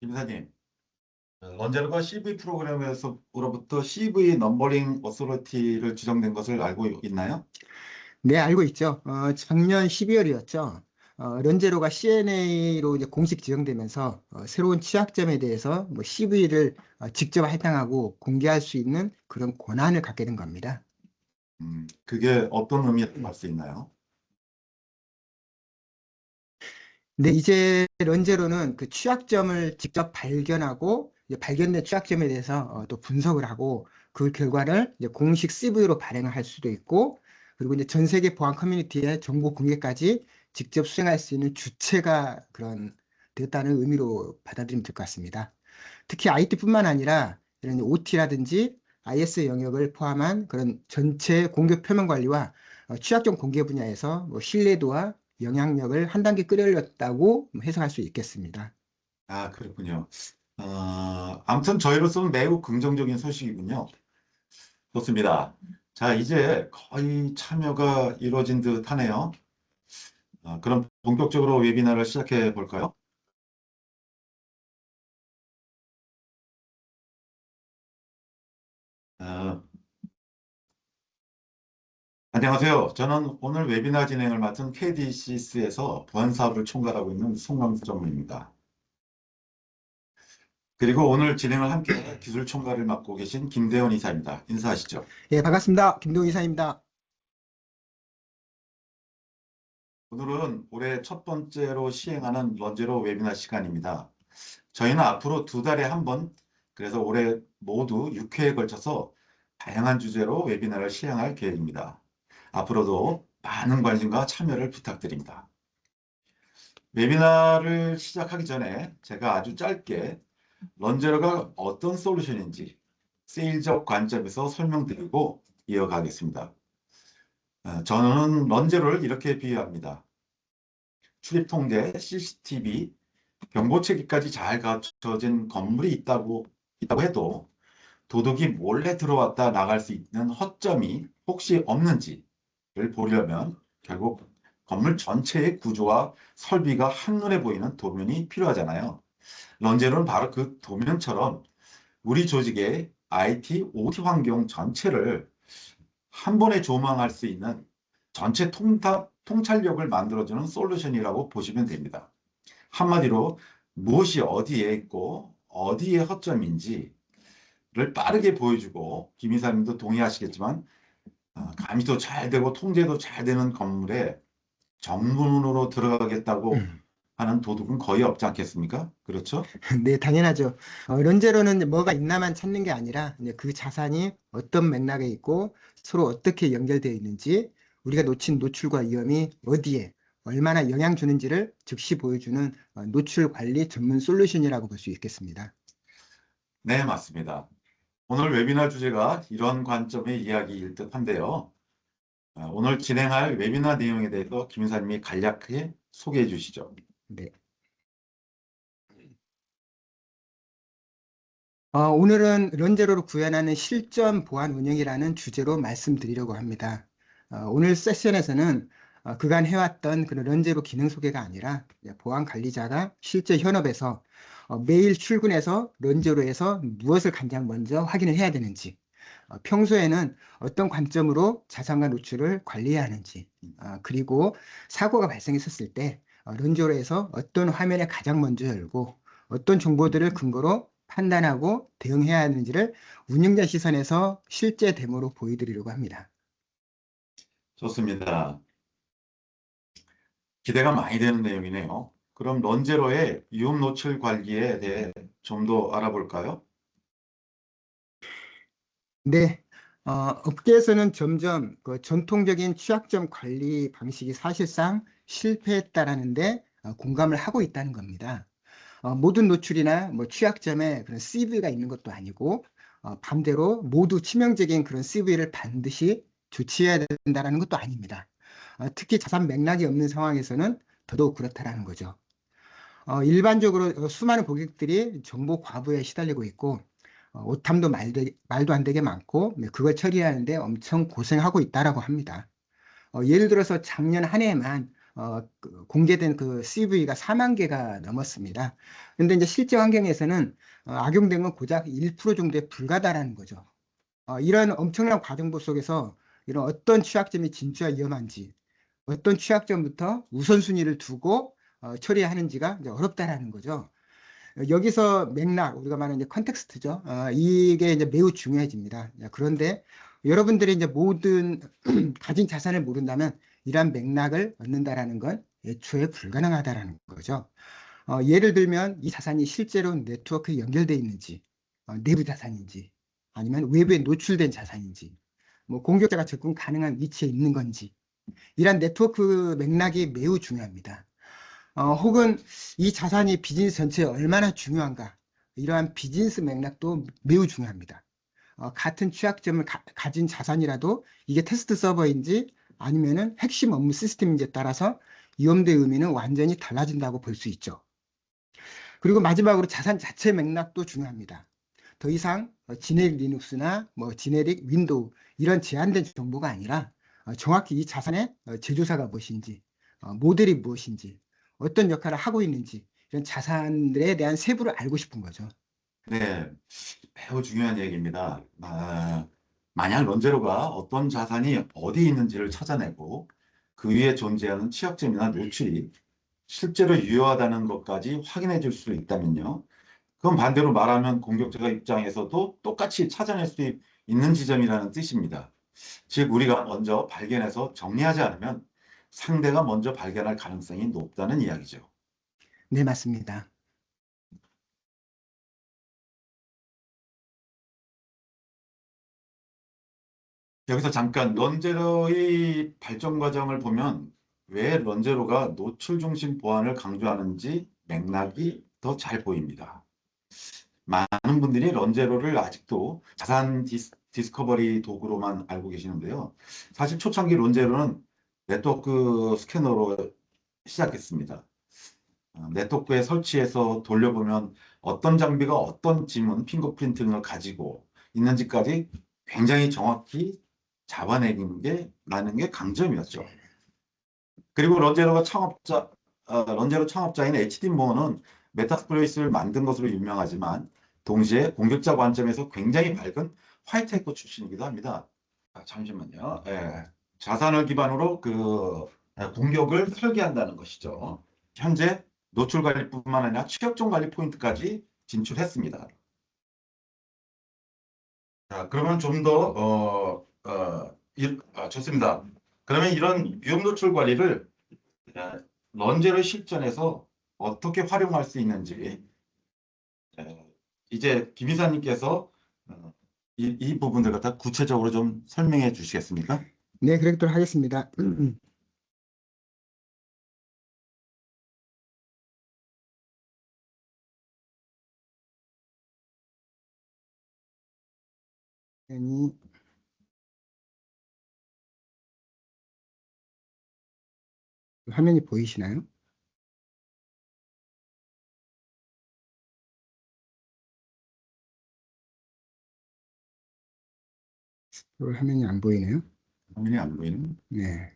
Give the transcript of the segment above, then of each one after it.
김사님, 런제로가 CV 프로그램에서로부터 CV 넘버링 어소리티를 지정된 것을 알고 있나요? 네, 알고 있죠. 작년 12월이었죠. 런제로가 CNA로 이제 공식 지정되면서 새로운 취약점에 대해서 뭐 CV를 직접 할당하고 공개할 수 있는 그런 권한을 갖게 된 겁니다. 그게 어떤 의미를 할 수 있나요? 근데 이제 런제로는 그 취약점을 직접 발견하고 이제 발견된 취약점에 대해서 또 분석을 하고 그 결과를 이제 공식 CV로 발행을 할 수도 있고 그리고 이제 전 세계 보안 커뮤니티의 정보 공개까지 직접 수행할 수 있는 주체가 그런 되었다는 의미로 받아들이면 될 것 같습니다. 특히 IT뿐만 아니라 이런 OT라든지 IS 영역을 포함한 그런 전체 공개 표명 관리와 취약점 공개 분야에서 뭐 신뢰도와 영향력을 한 단계 끌어올렸다고 해석할 수 있겠습니다. 아, 그렇군요. 아무튼 저희로서는 매우 긍정적인 소식이군요. 좋습니다. 자, 이제 거의 참여가 이루어진 듯 하네요. 그럼 본격적으로 웨비나를 시작해 볼까요? 어, 안녕하세요. 저는 오늘 웨비나 진행을 맡은 KDCS에서 보안 사업을 총괄하고 있는 송광수 전무입니다. 그리고 오늘 진행을 함께 기술 총괄을 맡고 계신 김대원 이사입니다. 인사하시죠. 예, 반갑습니다. 김동희 이사입니다. 오늘은 올해 첫 번째로 시행하는 런제로 웨비나 시간입니다. 저희는 앞으로 두 달에 한 번, 그래서 올해 모두 6회에 걸쳐서 다양한 주제로 웨비나를 시행할 계획입니다. 앞으로도 많은 관심과 참여를 부탁드립니다. 웨비나를 시작하기 전에 제가 아주 짧게 런제로가 어떤 솔루션인지 세일적 관점에서 설명드리고 이어가겠습니다. 저는 런제로를 이렇게 비유합니다. 출입 통제, CCTV, 경보체계까지 잘 갖춰진 건물이 있다고 해도 도둑이 몰래 들어왔다 나갈 수 있는 허점이 혹시 없는지를 보려면 결국 건물 전체의 구조와 설비가 한눈에 보이는 도면이 필요하잖아요. 런제로는 바로 그 도면처럼 우리 조직의 IT, OT 환경 전체를 한 번에 조망할 수 있는 전체 통찰력을 만들어주는 솔루션이라고 보시면 됩니다. 한마디로 무엇이 어디에 있고 어디에 허점인지를 빠르게 보여주고 김 이사님도 동의하시겠지만 감시도 잘 되고 통제도 잘 되는 건물에 정문으로 들어가겠다고 하는 도둑은 거의 없지 않겠습니까? 그렇죠? 네, 당연하죠. 런제로는 뭐가 있나만 찾는 게 아니라 이제 그 자산이 어떤 맥락에 있고 서로 어떻게 연결되어 있는지 우리가 놓친 노출과 위험이 어디에 얼마나 영향 주는지를 즉시 보여주는 노출 관리 전문 솔루션이라고 볼 수 있겠습니다. 네, 맞습니다. 오늘 웨비나 주제가 이런 관점의 이야기일 듯한데요. 오늘 진행할 웨비나 내용에 대해서 김 이사님이 간략하게 소개해 주시죠. 네. 오늘은 런제로로 구현하는 실전 보안 운영이라는 주제로 말씀드리려고 합니다. 오늘 세션에서는 그간 해왔던 그런 런제로 기능 소개가 아니라 보안 관리자가 실제 현업에서 매일 출근해서 런제로에서 무엇을 가장 먼저 확인을 해야 되는지, 평소에는 어떤 관점으로 자산과 노출을 관리해야 하는지, 그리고 사고가 발생했었을 때 런제로에서 어떤 화면에 가장 먼저 열고 어떤 정보들을 근거로 판단하고 대응해야 하는지를 운영자 시선에서 실제 데모로 보여드리려고 합니다. 좋습니다. 기대가 많이 되는 내용이네요. 그럼 런제로의 위험 노출 관리에 대해 좀 더 알아볼까요? 네, 업계에서는 점점 그 전통적인 취약점 관리 방식이 사실상 실패했다라는데 공감을 하고 있다는 겁니다. 모든 노출이나 뭐 취약점에 그런 CV가 있는 것도 아니고 반대로 모두 치명적인 그런 CV를 반드시 조치해야 된다는 것도 아닙니다. 특히 자산 맥락이 없는 상황에서는 더더욱 그렇다라는 거죠. 일반적으로 수많은 고객들이 정보 과부에 시달리고 있고 오탐도 말도 안 되게 많고 그걸 처리하는데 엄청 고생하고 있다라고 합니다. 예를 들어서 작년 한 해에만 공개된 그 CV가 4만 개가 넘었습니다. 근데 이제 실제 환경에서는 악용된 건 고작 1% 정도에 불과하다라는 거죠. 이런 엄청난 과정보 속에서 이런 어떤 취약점이 진짜 위험한지, 어떤 취약점부터 우선순위를 두고 처리하는지가 이제 어렵다라는 거죠. 여기서 맥락, 우리가 말하는 이제 컨텍스트죠. 이게 이제 매우 중요해집니다. 그런데 여러분들이 이제 모든 가진 자산을 모른다면 이러한 맥락을 얻는다라는 건 애초에 불가능하다라는 거죠. 예를 들면 이 자산이 실제로 네트워크에 연결되어 있는지, 내부 자산인지, 아니면 외부에 노출된 자산인지, 뭐 공격자가 접근 가능한 위치에 있는 건지, 이러한 네트워크 맥락이 매우 중요합니다. 혹은 이 자산이 비즈니스 전체에 얼마나 중요한가, 이러한 비즈니스 맥락도 매우 중요합니다. 같은 취약점을 가진 자산이라도 이게 테스트 서버인지 아니면은 핵심 업무 시스템인지에 따라서 위험도의 의미는 완전히 달라진다고 볼 수 있죠. 그리고 마지막으로 자산 자체 맥락도 중요합니다. 더 이상 지네릭 리눅스나 뭐 지네릭 윈도우 이런 제한된 정보가 아니라 정확히 이 자산의 제조사가 무엇인지, 모델이 무엇인지, 어떤 역할을 하고 있는지 이런 자산들에 대한 세부를 알고 싶은 거죠. 네, 매우 중요한 얘기입니다. 만약 런제로가 어떤 자산이 어디 있는지를 찾아내고 그 위에 존재하는 취약점이나 노출이 실제로 유효하다는 것까지 확인해 줄 수 있다면요. 그건 반대로 말하면 공격자 입장에서도 똑같이 찾아낼 수 있는 지점이라는 뜻입니다. 즉, 우리가 먼저 발견해서 정리하지 않으면 상대가 먼저 발견할 가능성이 높다는 이야기죠. 네, 맞습니다. 여기서 잠깐 런제로의 발전 과정을 보면 왜 런제로가 노출 중심 보안을 강조하는지 맥락이 더 잘 보입니다. 많은 분들이 런제로를 아직도 자산 디스커버리 도구로만 알고 계시는데요. 사실 초창기 런제로는 네트워크 스캐너로 시작했습니다. 네트워크에 설치해서 돌려보면 어떤 장비가 어떤 지문, 핑거프린트 등을 가지고 있는지까지 굉장히 정확히 잡아내는 게 강점이었죠. 그리고 런제로 창업자인 HD 모어는 메타스플레이스를 만든 것으로 유명하지만 동시에 공격자 관점에서 굉장히 밝은 화이트 해커 출신이기도 합니다. 잠시만요. 예. 자산을 기반으로 공격을 설계한다는 것이죠. 현재 노출 관리뿐만 아니라 취약점 관리 포인트까지 진출했습니다. 자, 그러면 좀 더, 좋습니다. 그러면 이런 위험 노출 관리를 런제로 실전에서 어떻게 활용할 수 있는지, 이제 김 이사님께서 이 부분들 갖다 구체적으로 좀 설명해 주시겠습니까? 네, 그렇도록 하겠습니다. 아니, 화면이 보이시나요? 화면이 안 보이네요. 화면이 안 보이는? 네.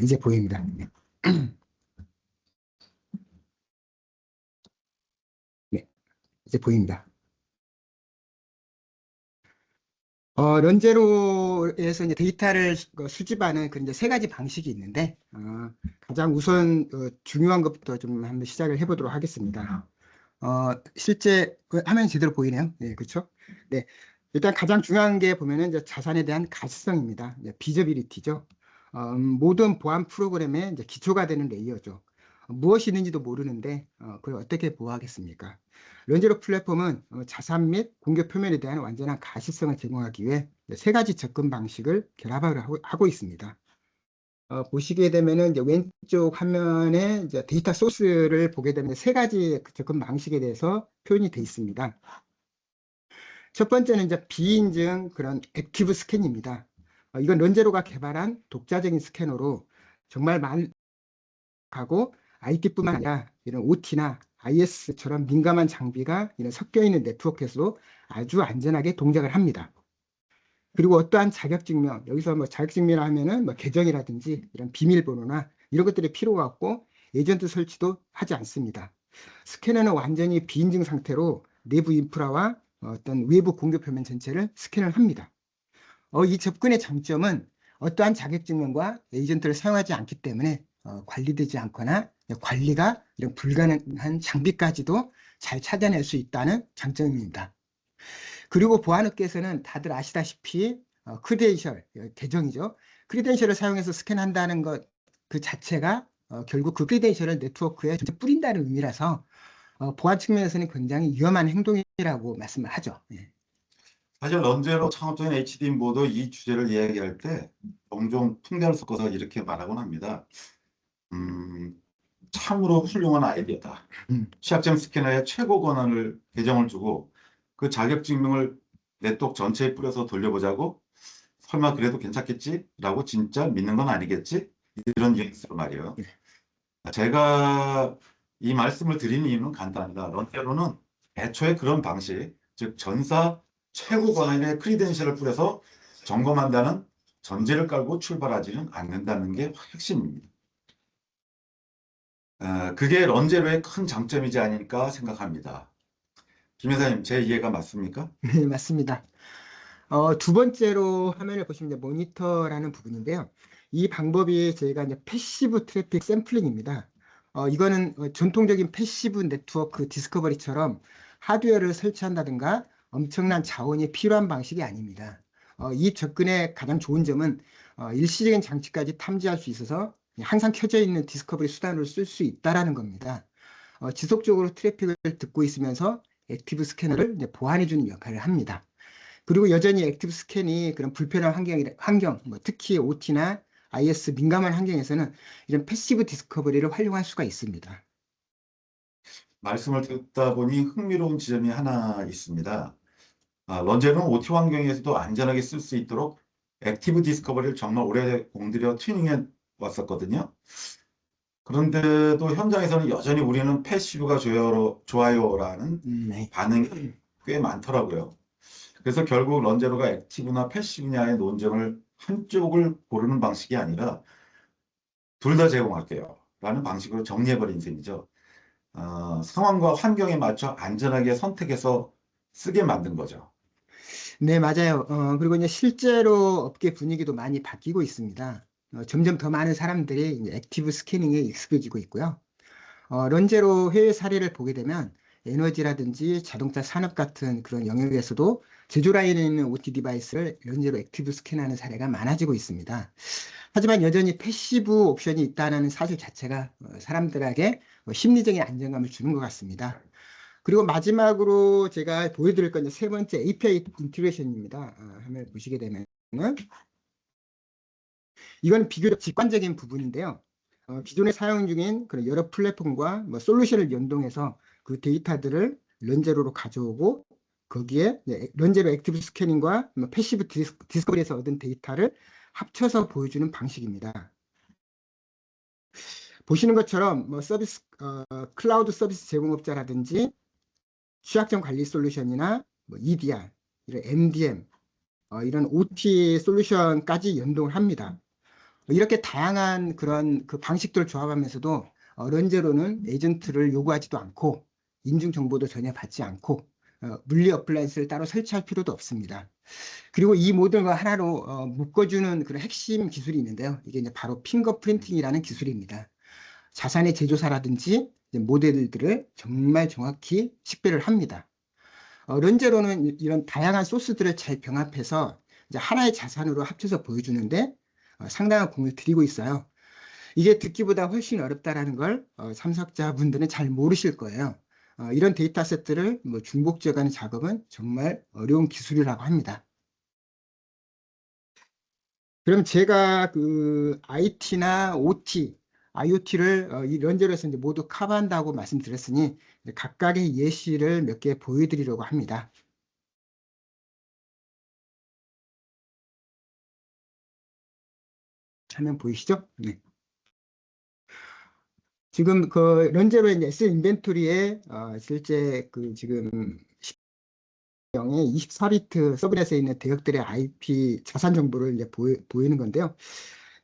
이제 보입니다. 네, 이제 보입니다. 런제로에서 이제 데이터를 수집하는 그 이제 세 가지 방식이 있는데, 가장 우선 중요한 것부터 좀 한번 시작을 해보도록 하겠습니다. 실제 화면이 제대로 보이네요. 네, 그렇죠? 네, 일단 가장 중요한 게 보면은 이제 자산에 대한 가시성입니다. 비저비리티죠. 모든 보안 프로그램의 이제 기초가 되는 레이어죠. 무엇이 있는지도 모르는데 그걸 어떻게 보호하겠습니까? 런제로 플랫폼은 자산 및 공격 표면에 대한 완전한 가시성을 제공하기 위해 세 가지 접근 방식을 결합을 하고 있습니다. 보시게 되면은 이제 왼쪽 화면에 이제 데이터 소스를 보게 되면 세 가지 접근 방식에 대해서 표현이 되어 있습니다. 첫 번째는 이제 비인증 그런 액티브 스캔입니다. 이건 런제로가 개발한 독자적인 스캐너로 정말 하고 IT뿐만 아니라 이런 OT나 IS처럼 민감한 장비가 이런 섞여 있는 네트워크에서도 아주 안전하게 동작을 합니다. 그리고 어떠한 자격증명, 여기서 뭐 자격증명이라 하면은 뭐 계정이라든지 이런 비밀번호나 이런 것들이 필요가 없고 에이전트 설치도 하지 않습니다. 스캐너는 완전히 비인증 상태로 내부 인프라와 어떤 외부 공개 표면 전체를 스캔을 합니다. 이 접근의 장점은 어떠한 자격증명과 에이전트를 사용하지 않기 때문에 관리되지 않거나 관리가 이런 불가능한 장비까지도 잘 찾아낼 수 있다는 장점입니다. 그리고 보안업계에서는 다들 아시다시피 크리덴셜, 계정이죠. 크리덴셜을 사용해서 스캔한다는 것 그 자체가 결국 그 크리덴셜을 네트워크에 뿌린다는 의미라서 보안 측면에서는 굉장히 위험한 행동이라고 말씀을 하죠. 예. 사실 런제로 창업적인 HD모도 이 주제를 이야기할 때 종종 풍자를 섞어서 이렇게 말하곤 합니다. 참으로 훌륭한 아이디어다. 취약점 스캐너에 최고 권한을 계정을 주고 그 자격증명을 네트워크 전체에 뿌려서 돌려보자고? 설마 그래도 괜찮겠지? 라고 진짜 믿는 건 아니겠지? 이런 뉘앙스로 말이에요. 제가 이 말씀을 드리는 이유는 간단합니다. 런제로는 애초에 그런 방식, 즉 전사 최고 권한의 크리덴셜을 뿌려서 점검한다는 전제를 깔고 출발하지는 않는다는 게 핵심입니다. 그게 런제로의 큰 장점이지 않을까 생각합니다. 김 회사님, 제 이해가 맞습니까? 네, 맞습니다. 두 번째로 화면을 보시면 모니터라는 부분인데요. 이 방법이 저희가 이제 패시브 트래픽 샘플링입니다. 이거는 전통적인 패시브 네트워크 디스커버리처럼 하드웨어를 설치한다든가 엄청난 자원이 필요한 방식이 아닙니다. 이 접근의 가장 좋은 점은 일시적인 장치까지 탐지할 수 있어서 항상 켜져 있는 디스커버리 수단으로 쓸 수 있다라는 겁니다. 지속적으로 트래픽을 듣고 있으면서 액티브 스캐너를 이제 보완해주는 역할을 합니다. 그리고 여전히 액티브 스캔이 그런 불편한 환경, 뭐 특히 OT나 IS 민감한 환경에서는 이런 패시브 디스커버리를 활용할 수가 있습니다. 말씀을 듣다 보니 흥미로운 지점이 하나 있습니다. 런제로는 OT 환경에서도 안전하게 쓸 수 있도록 액티브 디스커버리를 정말 오래 공들여 튜닝해 왔었거든요. 그런데도 현장에서는 여전히 우리는 패시브가 좋아요라는 네. 반응이 꽤 많더라고요. 그래서 결국 런제로가 액티브나 패시브냐의 논쟁을 한쪽을 고르는 방식이 아니라 둘 다 제공할게요 라는 방식으로 정리해버린 셈이죠. 상황과 환경에 맞춰 안전하게 선택해서 쓰게 만든 거죠. 네, 맞아요. 그리고 이제 실제로 업계 분위기도 많이 바뀌고 있습니다. 점점 더 많은 사람들이 이제 액티브 스캐닝에 익숙해지고 있고요. 런제로 해외 사례를 보게 되면 에너지라든지 자동차 산업 같은 그런 영역에서도 제조 라인에 있는 OT 디바이스를 런제로 액티브 스캔하는 사례가 많아지고 있습니다. 하지만 여전히 패시브 옵션이 있다는 사실 자체가 사람들에게 심리적인 안정감을 주는 것 같습니다. 그리고 마지막으로 제가 보여드릴 건 세 번째 API 인티그레이션입니다. 화면을 보시게 되면은 이건 비교적 직관적인 부분인데요. 기존에 사용 중인 그런 여러 플랫폼과 뭐 솔루션을 연동해서 그 데이터들을 런제로로 가져오고 거기에 런제로 액티브 스캐닝과 뭐 패시브 디스커버리에서 얻은 데이터를 합쳐서 보여주는 방식입니다. 보시는 것처럼 뭐 서비스 클라우드 서비스 제공업자라든지 취약점 관리 솔루션이나 뭐 EDR, 이런 MDM, 이런 OT 솔루션까지 연동을 합니다. 이렇게 다양한 그런 그 방식들을 조합하면서도 런제로는 에이전트를 요구하지도 않고 인증 정보도 전혀 받지 않고 물리 어플라이언스를 따로 설치할 필요도 없습니다. 그리고 이 모든 걸 하나로 묶어주는 그런 핵심 기술이 있는데요. 이게 이제 바로 핑거프린팅이라는 기술입니다. 자산의 제조사라든지 모델들을 정말 정확히識別을 합니다. 런제로는 이런 다양한 소스들을 잘 병합해서 이제 하나의 자산으로 합쳐서 보여주는데 상당한 공을 들이고 있어요. 이게 듣기보다 훨씬 어렵다라는 걸 참석자분들은 잘 모르실 거예요. 이런 데이터셋들을 뭐 중복지어가는 작업은 정말 어려운 기술이라고 합니다. 그럼 제가 그 IT나 OT, IoT를 이 런제로에서 이제 모두 커버한다고 말씀드렸으니 각각의 예시를 몇 개 보여드리려고 합니다. 화면 보이시죠? 네. 지금 그 런제로 이제 S 인벤토리에 실제 그 지금 영의 24비트 서브넷에 있는 대역들의 IP 자산 정보를 이제 보이는 건데요.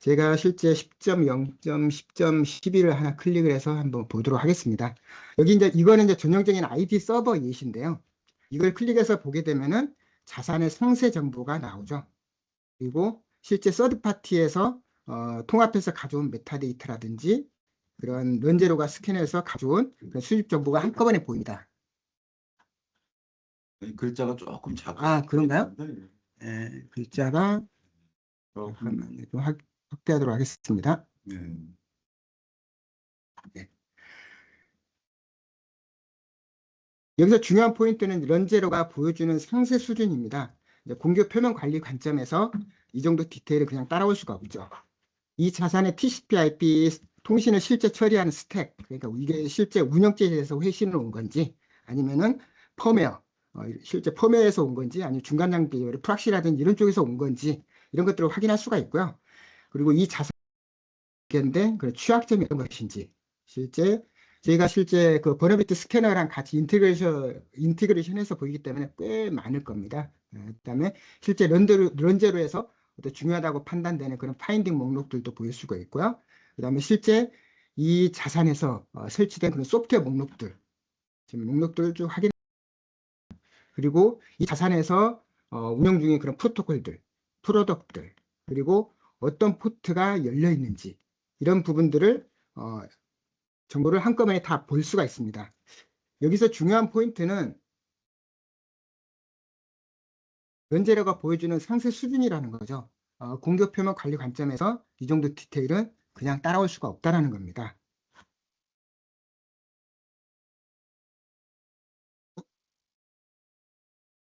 제가 실제 10.0.10.11을 하나 클릭을 해서 한번 보도록 하겠습니다. 여기 이거는 이제 전형적인 IP 서버 예시인데요. 이걸 클릭해서 보게 되면은 자산의 상세 정보가 나오죠. 그리고 실제 서드 파티에서 통합해서 가져온 메타데이터라든지 그런 런제로가 스캔해서 가져온 그런 수집 정보가 한꺼번에 보입니다. 글자가 조금 작아요. 아, 그런가요? 네, 글자가 잠깐만요. 좀 확대하도록 하겠습니다. 네. 네. 여기서 중요한 포인트는 런제로가 보여주는 상세 수준입니다. 공격 표면 관리 관점에서 이 정도 디테일을 그냥 따라올 수가 없죠. 이 자산의 TCP/IP 통신을 실제 처리하는 스택, 그러니까 이게 실제 운영체제에서 회신을 온 건지 아니면은 펌웨어, 실제 펌웨어에서 온 건지 아니면 중간 장비, 프락시라든지 이런 쪽에서 온 건지 이런 것들을 확인할 수가 있고요. 그리고 이 자산의 그런 취약점이 어떤 것인지 저희가 실제 그 버너비트 스캐너랑 같이 인테그레이션해서 보이기 때문에 꽤 많을 겁니다. 그다음에 실제 런제로에서 어떤 중요하다고 판단되는 그런 파인딩 목록들도 보일 수가 있고요. 그다음에 실제 이 자산에서 설치된 그런 소프트웨어 목록들, 지금 목록들을 쭉 확인. 그리고 이 자산에서 운영 중인 그런 프로토콜들, 프로덕트들, 그리고 어떤 포트가 열려 있는지 이런 부분들을 정보를 한꺼번에 다 볼 수가 있습니다. 여기서 중요한 포인트는 런제로가 보여주는 상세 수준이라는 거죠. 공격 표면 관리 관점에서 이 정도 디테일은 그냥 따라올 수가 없다라는 겁니다.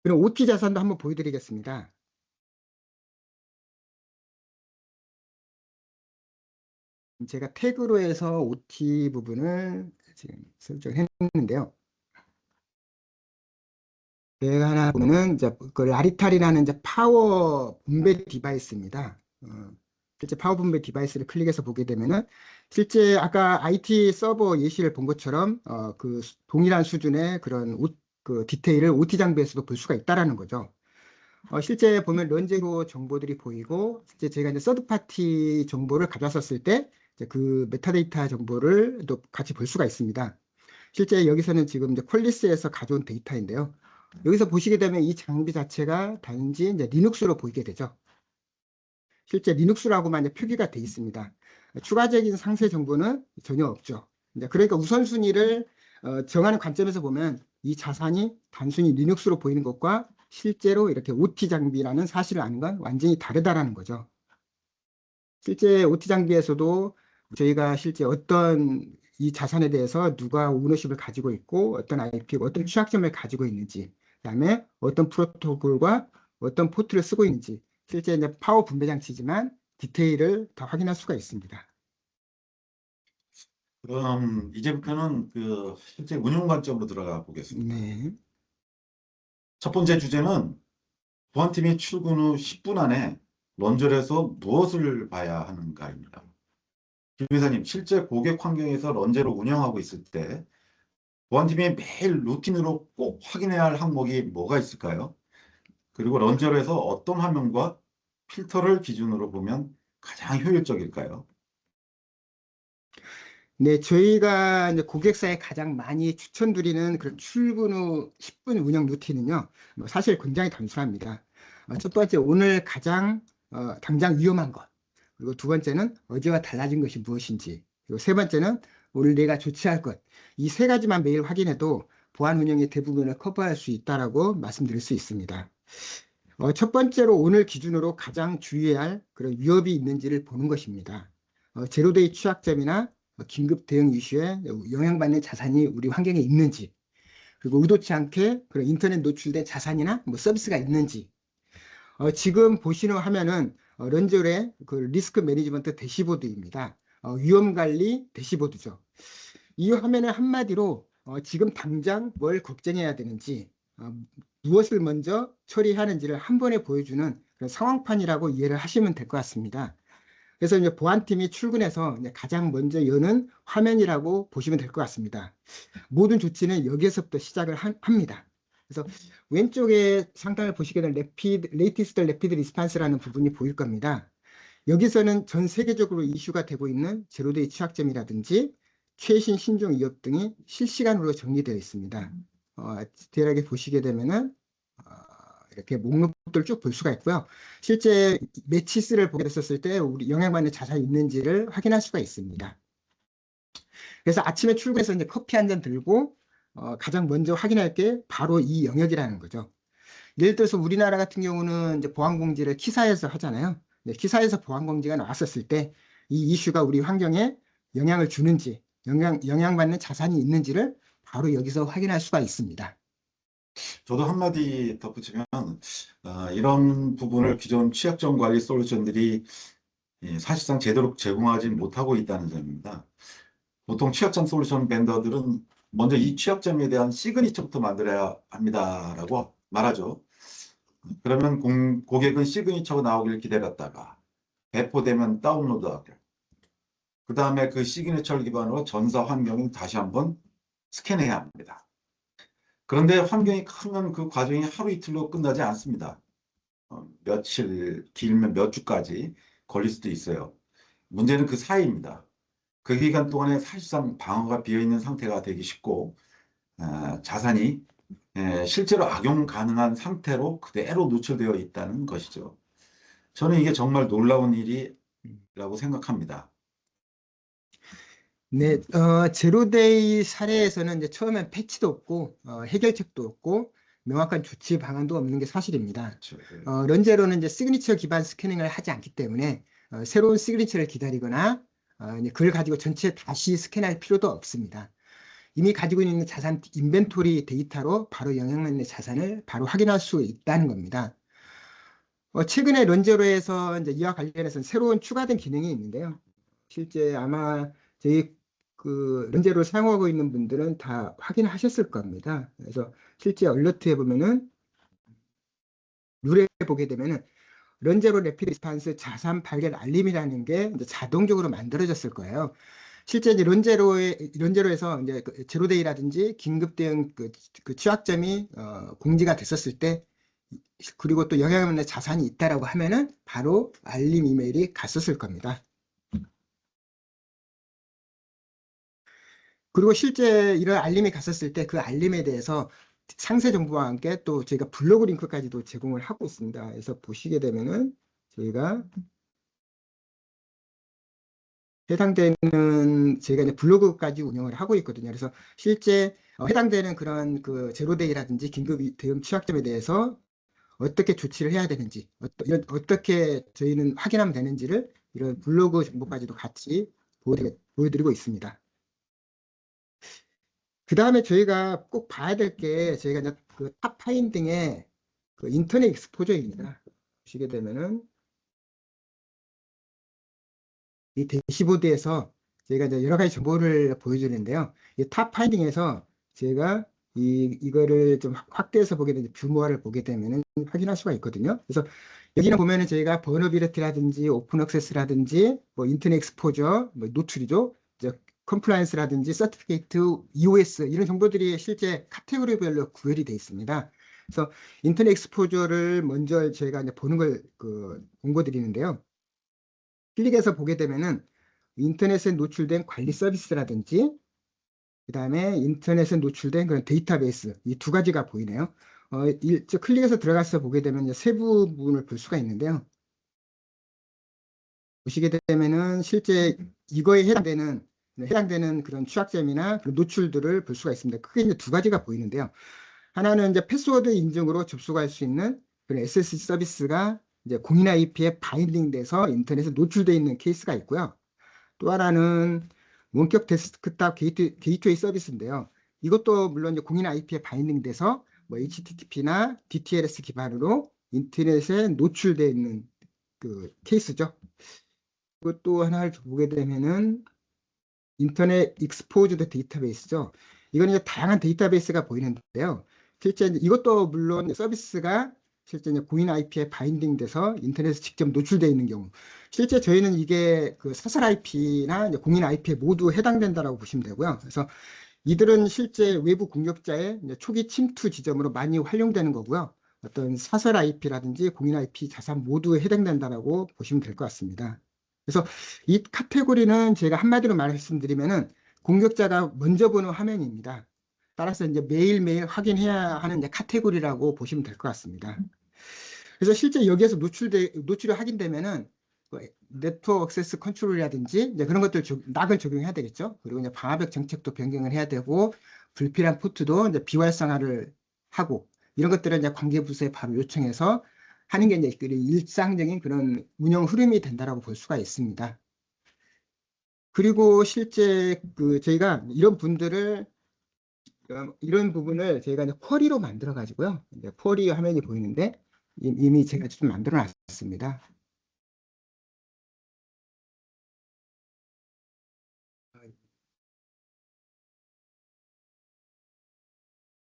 그럼 OT 자산도 한번 보여드리겠습니다. 제가 태그로 해서 OT 부분을 지금 설정했는데요. 제가 하나 보면은 이제 그 라리탈이라는 이제 파워 분배 디바이스입니다. 실제 파워 분배 디바이스를 클릭해서 보게 되면은 실제 아까 IT 서버 예시를 본 것처럼 그 동일한 수준의 그런 그 디테일을 OT 장비에서도 볼 수가 있다라는 거죠. 실제 보면 런제로 정보들이 보이고 실제 제가 이제 서드 파티 정보를 가져왔었을 때 그 메타데이터 정보를 또 같이 볼 수가 있습니다. 실제 여기서는 지금 이제 퀄리스에서 가져온 데이터인데요. 여기서 보시게 되면 이 장비 자체가 단지 이제 리눅스로 보이게 되죠. 실제 리눅스라고만 이제 표기가 되어 있습니다. 추가적인 상세 정보는 전혀 없죠. 그러니까 우선순위를 정하는 관점에서 보면 이 자산이 단순히 리눅스로 보이는 것과 실제로 이렇게 OT 장비라는 사실을 아는 건 완전히 다르다라는 거죠. 실제 OT 장비에서도 저희가 실제 어떤 이 자산에 대해서 누가 오너십을 가지고 있고 어떤 IP, 어떤 취약점을 가지고 있는지, 그다음에 어떤 프로토콜과 어떤 포트를 쓰고 있는지, 실제 이제 파워 분배 장치지만 디테일을 다 확인할 수가 있습니다. 그럼 이제부터는 그 실제 운용 관점으로 들어가 보겠습니다. 네. 첫 번째 주제는 보안팀이 출근 후 10분 안에 런저로에서 무엇을 봐야 하는가입니다. 김 회사님, 실제 고객 환경에서 런제로 운영하고 있을 때 보안팀이 매일 루틴으로 꼭 확인해야 할 항목이 뭐가 있을까요? 그리고 런저로에서 어떤 화면과 필터를 기준으로 보면 가장 효율적일까요? 네, 저희가 이제 고객사에 가장 많이 추천드리는 그런 출근 후 10분 운영 루틴은요, 사실 굉장히 단순합니다. 첫 번째, 오늘 가장 당장 위험한 것. 그리고 두 번째는 어제와 달라진 것이 무엇인지. 그리고 세 번째는 오늘 내가 조치할 것. 이 세 가지만 매일 확인해도 보안 운영의 대부분을 커버할 수 있다라고 말씀드릴 수 있습니다. 첫 번째로 오늘 기준으로 가장 주의해야 할 그런 위협이 있는지를 보는 것입니다. 제로데이 취약점이나 긴급 대응 이슈에 영향받는 자산이 우리 환경에 있는지, 그리고 의도치 않게 그런 인터넷 노출된 자산이나 뭐 서비스가 있는지. 지금 보시는 화면은 런저로의 그 리스크 매니지먼트 대시보드입니다. 위험 관리 대시보드죠. 이 화면은 한마디로 지금 당장 뭘 걱정해야 되는지, 무엇을 먼저 처리하는지를 한 번에 보여주는 그런 상황판이라고 이해를 하시면 될 것 같습니다. 그래서 이제 보안팀이 출근해서 이제 가장 먼저 여는 화면이라고 보시면 될 것 같습니다. 모든 조치는 여기에서부터 시작을 합니다. 그래서 왼쪽에 상단을 보시게 되면 latest rapid response라는 부분이 보일 겁니다. 여기서는 전 세계적으로 이슈가 되고 있는 제로데이 취약점이라든지 최신 신종 위협 등이 실시간으로 정리되어 있습니다. 디테일하게 보시게 되면은 이렇게 목록들을 쭉 볼 수가 있고요. 실제 매치스를 보게 됐었을 때 우리 영향받는 자산이 있는지를 확인할 수가 있습니다. 그래서 아침에 출근해서 이제 커피 한 잔 들고 가장 먼저 확인할 게 바로 이 영역이라는 거죠. 예를 들어서 우리나라 같은 경우는 이제 보안공지를 키사에서 하잖아요. 네, 키사에서 보안공지가 나왔었을 때 이 이슈가 우리 환경에 영향을 주는지, 영향받는 자산이 있는지를 바로 여기서 확인할 수가 있습니다. 저도 한마디 덧붙이면 이런 부분을 기존 취약점 관리 솔루션들이 사실상 제대로 제공하지 못하고 있다는 점입니다. 보통 취약점 솔루션 벤더들은 먼저 이 취약점에 대한 시그니처부터 만들어야 합니다라고 말하죠. 그러면 고객은 시그니처가 나오길 기다렸다가 배포되면 다운로드하고 그 다음에 그 시그니처를 기반으로 전사 환경을 다시 한번 스캔해야 합니다. 그런데 환경이 크면 그 과정이 하루 이틀로 끝나지 않습니다. 며칠, 길면 몇 주까지 걸릴 수도 있어요. 문제는 그 사이입니다. 그 기간 동안에 사실상 방어가 비어있는 상태가 되기 쉽고 자산이 실제로 악용 가능한 상태로 그대로 노출되어 있다는 것이죠. 저는 이게 정말 놀라운 일이라고 생각합니다. 네, 제로데이 사례에서는 이제 처음엔 패치도 없고 해결책도 없고 명확한 조치 방안도 없는 게 사실입니다. 그렇죠. 런제로는 이제 시그니처 기반 스캐닝을 하지 않기 때문에 새로운 시그니처를 기다리거나 이제 그걸 가지고 전체 다시 스캔할 필요도 없습니다. 이미 가지고 있는 자산 인벤토리 데이터로 바로 영향받는 자산을 바로 확인할 수 있다는 겁니다. 최근에 런제로에서 이제 이와 관련해서 새로운 추가된 기능이 있는데요. 실제 아마 저희 그 런제로를 사용하고 있는 분들은 다 확인하셨을 겁니다. 그래서 실제 얼러트에 보면은 룰에 보게 되면은 런제로 레피드 리스판스 자산 발견 알림이라는 게 이제 자동적으로 만들어졌을 거예요. 실제 이제 런제로에서 이제 그 제로데이라든지 긴급 대응 그 취약점이 공지가 됐었을 때 그리고 또 영향받는 자산이 있다라고 하면은 바로 알림 이메일이 갔었을 겁니다. 그리고 실제 이런 알림이 갔었을 때 그 알림에 대해서 상세 정보와 함께 또 저희가 블로그 링크까지도 제공을 하고 있습니다. 그래서 보시게 되면은 저희가 해당되는 저희가 이제 블로그까지 운영을 하고 있거든요. 그래서 실제 해당되는 그런 그 제로데이라든지 긴급 대응 취약점에 대해서 어떻게 조치를 해야 되는지, 어떻게 저희는 확인하면 되는지를 이런 블로그 정보까지도 같이 보여드리고 있습니다. 그 다음에 저희가 꼭 봐야 될 게 저희가 이제 그 탑 파인딩의 그 인터넷 익스포저입니다. 보시게 되면은 이 대시보드에서 저희가 이제 여러 가지 정보를 보여주는데요. 이 탑 파인딩에서 제가 이거를 좀 확대해서 보게 되면 규모화를 보게 되면은 확인할 수가 있거든요. 그래서 여기는 보면은 저희가 버너비리티라든지 오픈 액세스라든지 뭐 인터넷 익스포저, 뭐 노출이죠. 컴플라이언스라든지 서티피케이트, EOS 이런 정보들이 실제 카테고리별로 구별이 되어 있습니다. 그래서 인터넷 익스포저를 먼저 저희가 이제 보는 걸 공고드리는데요. 클릭해서 보게 되면은 인터넷에 노출된 관리 서비스라든지 그 다음에 인터넷에 노출된 그런 데이터베이스 이 두 가지가 보이네요. 클릭해서 들어가서 보게 되면 세부 부분을 볼 수가 있는데요. 보시게 되면은 실제 이거에 해당되는 그런 취약점이나 그런 노출들을 볼 수가 있습니다. 크게 이제 두 가지가 보이는데요. 하나는 이제 패스워드 인증으로 접속할 수 있는 그런 SSH 서비스가 이제 공인 IP에 바인딩돼서 인터넷에 노출되어 있는 케이스가 있고요. 또 하나는 원격 데스크탑 게이트웨이 서비스인데요. 이것도 물론 이제 공인 IP에 바인딩돼서 뭐 HTTP나 DTLS 기반으로 인터넷에 노출되어 있는 그 케이스죠. 이것도 하나를 보게 되면은 인터넷 익스포즈드 데이터베이스죠. 이건 이제 다양한 데이터베이스가 보이는데요. 실제 이것도 물론 서비스가 실제 이제 공인 IP에 바인딩돼서 인터넷에 직접 노출되어 있는 경우, 실제 저희는 이게 그 사설 IP나 공인 IP에 모두 해당된다라고 보시면 되고요. 그래서 이들은 실제 외부 공격자의 이제 초기 침투 지점으로 많이 활용되는 거고요. 어떤 사설 IP라든지 공인 IP 자산 모두에 해당된다라고 보시면 될 것 같습니다. 그래서 이 카테고리는 제가 한마디로 말씀드리면은 공격자가 먼저 보는 화면입니다. 따라서 이제 매일매일 확인해야 하는 이제 카테고리라고 보시면 될 것 같습니다. 그래서 실제 여기에서 노출이 확인되면은 네트워크 액세스 컨트롤이라든지 이제 그런 것들 락을 적용해야 되겠죠. 그리고 이제 방화벽 정책도 변경을 해야 되고 불필요한 포트도 이제 비활성화를 하고 이런 것들을 이제 관계부서에 바로 요청해서 하는 게 이제 일상적인 그런 운영 흐름이 된다라고 볼 수가 있습니다. 그리고 실제 저희가 이런 부분을 저희가 이제 쿼리로 만들어 가지고요. 이제 쿼리 화면이 보이는데 이미 제가 좀 만들어 놨습니다.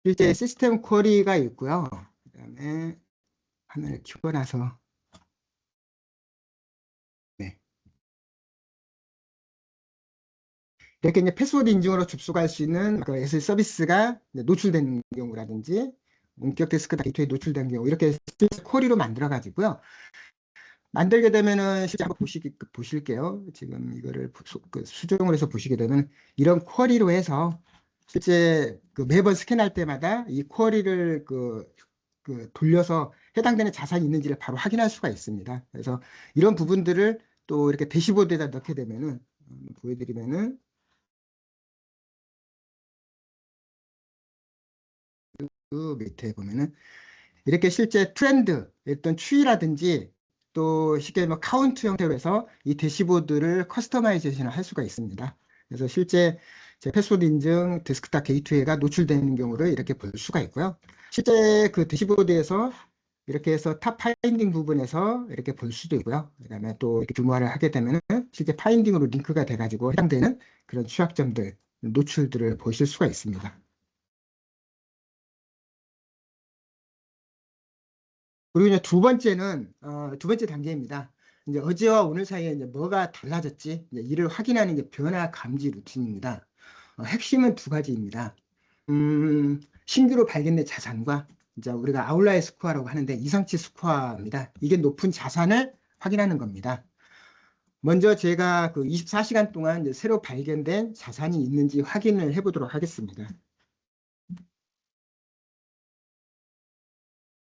실제 시스템 쿼리가 있고요. 그다음에 화면을 키워놔서 네. 이렇게 이제 패스워드 인증으로 접속할 수 있는 그 SSL 서비스가 노출되는 경우라든지 원격 데스크탑 게이트웨이 노출된 경우 이렇게 쿼리로 만들어 가지고요. 만들게 되면은 실제 한번 보실게요. 지금 이거를 수정을 해서 보시게 되면 이런 쿼리로 해서 실제 매번 스캔할 때마다 이 쿼리를 돌려서 해당되는 자산이 있는지를 바로 확인할 수가 있습니다. 그래서 이런 부분들을 또 이렇게 대시보드에다 넣게 되면은 보여드리면은 그 밑에 보면은 이렇게 실제 트렌드, 어떤 추이라든지 또 쉽게 뭐 카운트 형태로 해서 이 대시보드를 커스터마이제이션을 할 수가 있습니다. 그래서 실제 제 패스워드 인증 데스크탑 게이트웨이가 노출되는 경우를 이렇게 볼 수가 있고요. 실제 그 대시보드에서 이렇게 해서 탑 파인딩 부분에서 이렇게 볼 수도 있고요. 그다음에 또 이렇게 줌화를 하게 되면은 실제 파인딩으로 링크가 돼가지고 해당되는 그런 취약점들, 노출들을 보실 수가 있습니다. 그리고 이제 두 번째 단계입니다. 이제 어제와 오늘 사이에 이제 뭐가 달라졌지? 이제 이를 확인하는 이제 변화 감지 루틴입니다. 핵심은 두 가지입니다. 신규로 발견된 자산과 이제 우리가 아웃라이어 스코어라고 하는데 이상치 스코어입니다. 이게 높은 자산을 확인하는 겁니다. 먼저 제가 그 24시간 동안 이제 새로 발견된 자산이 있는지 확인을 해보도록 하겠습니다.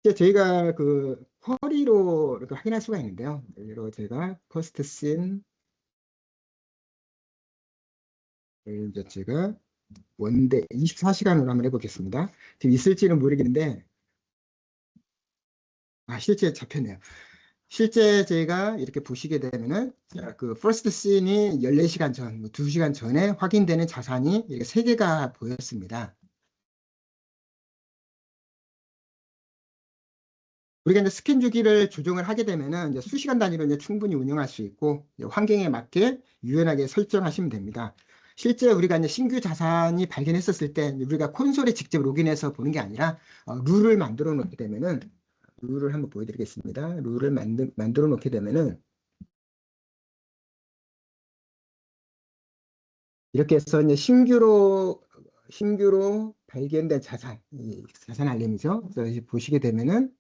이제 저희가 그 쿼리로 이렇게 확인할 수가 있는데요. 여기로 제가 퍼스트 씬 이제 제가 원데 24시간으로 한번 해보겠습니다. 지금 있을지는 모르겠는데 실제 잡혔네요. 실제 제가 이렇게 보시게 되면은 그 퍼스트 씬이 14시간 전, 2시간 전에 확인되는 자산이 이렇게 3개가 보였습니다. 우리가 이제 스캔 주기를 조정을 하게 되면은 이제 수시간 단위로 이제 충분히 운영할 수 있고 환경에 맞게 유연하게 설정하시면 됩니다. 실제 우리가 이제 신규 자산이 발견했었을 때 우리가 콘솔에 직접 로그인해서 보는 게 아니라 룰을 만들어 놓게 되면은 룰을 한번 보여드리겠습니다. 룰을 만들어 놓게 되면은 이렇게 해서 이제 신규로 발견된 자산, 자산 알림이죠. 그래서 보시게 되면은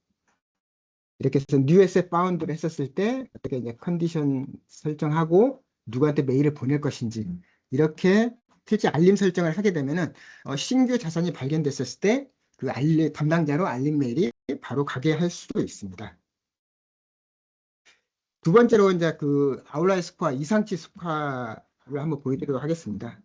이렇게 해서 new asset found를 했었을 때 어떻게 이제 컨디션 설정하고 누구한테 메일을 보낼 것인지 이렇게 실제 알림 설정을 하게 되면은 신규 자산이 발견됐었을 때 그 담당자로 알림 메일이 바로 가게 할 수도 있습니다. 두 번째로 이제 그 아웃라이어 스코어 이상치 스코어를 한번 보여드리도록 하겠습니다.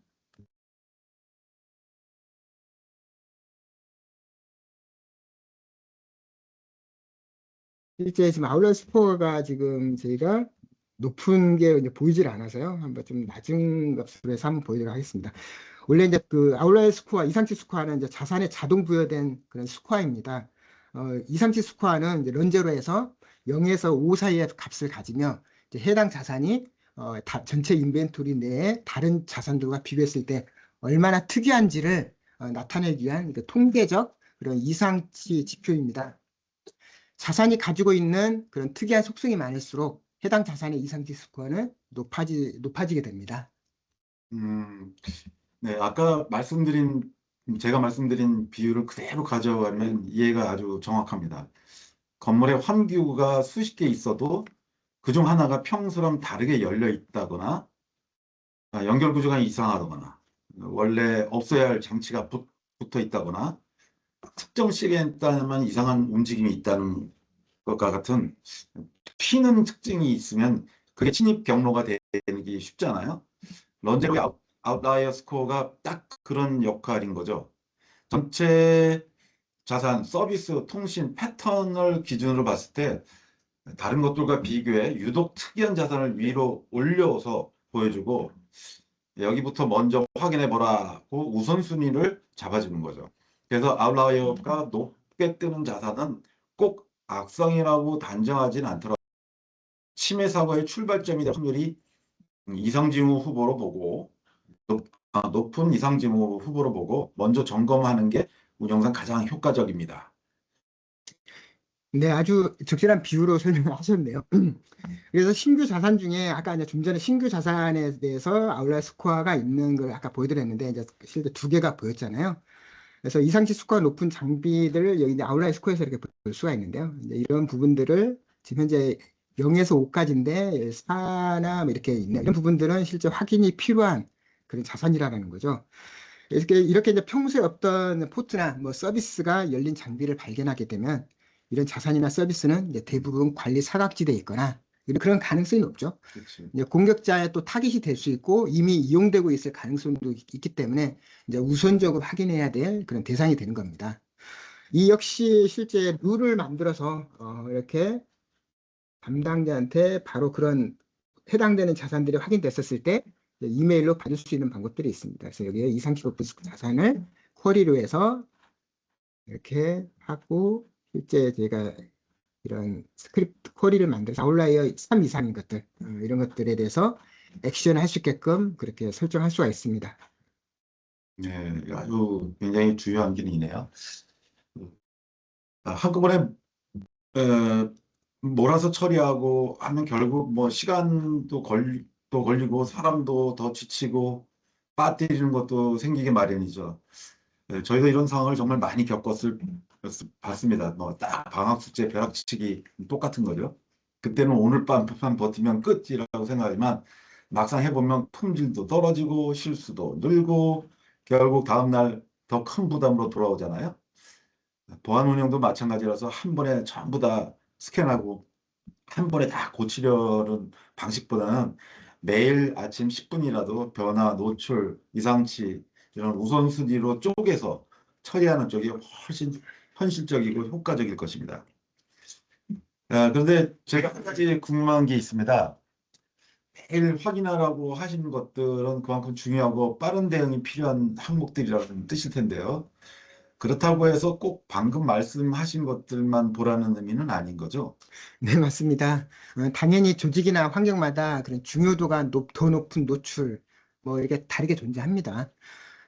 실제 지금 아웃라이어 스코어가 지금 저희가 높은 게 이제 보이질 않아서요. 한번 좀 낮은 값으로 해서 한번 보여드리도록 하겠습니다. 원래 이제 그 아웃라이어 스코어, 이상치 스코어는 이제 자산에 자동 부여된 그런 스코어입니다. 이상치 스코어는 이제 런제로 해서 0에서 5 사이의 값을 가지며 이제 해당 자산이 전체 인벤토리 내에 다른 자산들과 비교했을 때 얼마나 특이한지를 나타내기 위한 그 통계적 그런 이상치 지표입니다. 자산이 가지고 있는 그런 특이한 속성이 많을수록 해당 자산의 이상치 스코어는 높아지게 됩니다. 음, 네, 제가 말씀드린 비율을 그대로 가져가면 이해가 아주 정확합니다. 건물에 환기구가 수십 개 있어도 그중 하나가 평소랑 다르게 열려 있다거나, 연결 구조가 이상하거나, 원래 없어야 할 장치가 붙어 있다거나, 특정 시간에만 이상한 움직임이 있다는 것과 같은 튀는 특징이 있으면 그게 침입 경로가 되는 게 쉽잖아요. 런제로의 아웃라이어 스코어가 딱 그런 역할인 거죠. 전체 자산, 서비스, 통신, 패턴을 기준으로 봤을 때 다른 것들과 비교해 유독 특이한 자산을 위로 올려서 보여주고 여기부터 먼저 확인해 보라고 우선순위를 잡아주는 거죠. 그래서 아웃라이어가 높게 뜨는 자산은 꼭 악성이라고 단정하진 않더라도 침해 사고의 출발점이 될 확률이 이상징후 후보로 보고 높은 이상징후 후보로 보고 먼저 점검하는 게 운영상 가장 효과적입니다. 네, 아주 적절한 비유로 설명을 하셨네요. 그래서 신규 자산 중에 아까 이제 좀 전에 신규 자산에 대해서 아웃라이어 스코어가 있는 걸 아까 보여드렸는데 이제 실제 두 개가 보였잖아요. 그래서 이상치 스코어 높은 장비들을 여기 이제 아웃라이어 스코어에서 이렇게 볼 수가 있는데요. 이제 이런 부분들을 지금 현재 0에서 5까지인데 4나 뭐 이렇게 있는 이런 부분들은 실제 확인이 필요한 그런 자산이라는 거죠. 이렇게 이제 평소에 없던 포트나 뭐 서비스가 열린 장비를 발견하게 되면 이런 자산이나 서비스는 이제 대부분 관리 사각지대에 있거나 그런 가능성이 높죠. 그렇지. 이제 공격자의 또 타깃이 될 수 있고 이미 이용되고 있을 가능성도 있기 때문에 이제 우선적으로 확인해야 될 그런 대상이 되는 겁니다. 이 역시 실제 룰을 만들어서 이렇게 담당자한테 바로 그런 해당되는 자산들이 확인됐었을 때 이메일로 받을 수 있는 방법들이 있습니다. 그래서 여기에 이상키로 자산을 쿼리로 해서 이렇게 하고 실제 제가 이런 스크립트 쿼리를 만들어서 아웃라이어 3 이상인 것들 이런 것들에 대해서 액션을 할 수 있게끔 그렇게 설정할 수가 있습니다. 네, 아주 굉장히 중요한 길이네요. 한꺼번에 몰아서 처리하고 하면 결국 뭐 시간도 걸리고 사람도 더 지치고 빠뜨리는 것도 생기게 마련이죠. 네, 저희도 이런 상황을 정말 많이 봤습니다. 뭐 딱 방학 숙제 벼락치기 똑같은 거죠. 그때는 오늘 밤만 버티면 끝이라고 생각하지만 막상 해보면 품질도 떨어지고 실수도 늘고 결국 다음날 더 큰 부담으로 돌아오잖아요. 보안 운영도 마찬가지라서 한 번에 전부 다 스캔하고 한 번에 다 고치려는 방식보다는 매일 아침 10분이라도 변화, 노출, 이상치 이런 우선순위로 쪼개서 처리하는 쪽이 훨씬 현실적이고 효과적일 것입니다. 그런데 제가 한 가지 궁금한 게 있습니다. 매일 확인하라고 하시는 것들은 그만큼 중요하고 빠른 대응이 필요한 항목들이라는 뜻일 텐데요. 그렇다고 해서 꼭 방금 말씀하신 것들만 보라는 의미는 아닌 거죠? 네, 맞습니다. 당연히 조직이나 환경마다 그런 중요도가 더 높은 노출, 뭐 이렇게 다르게 존재합니다.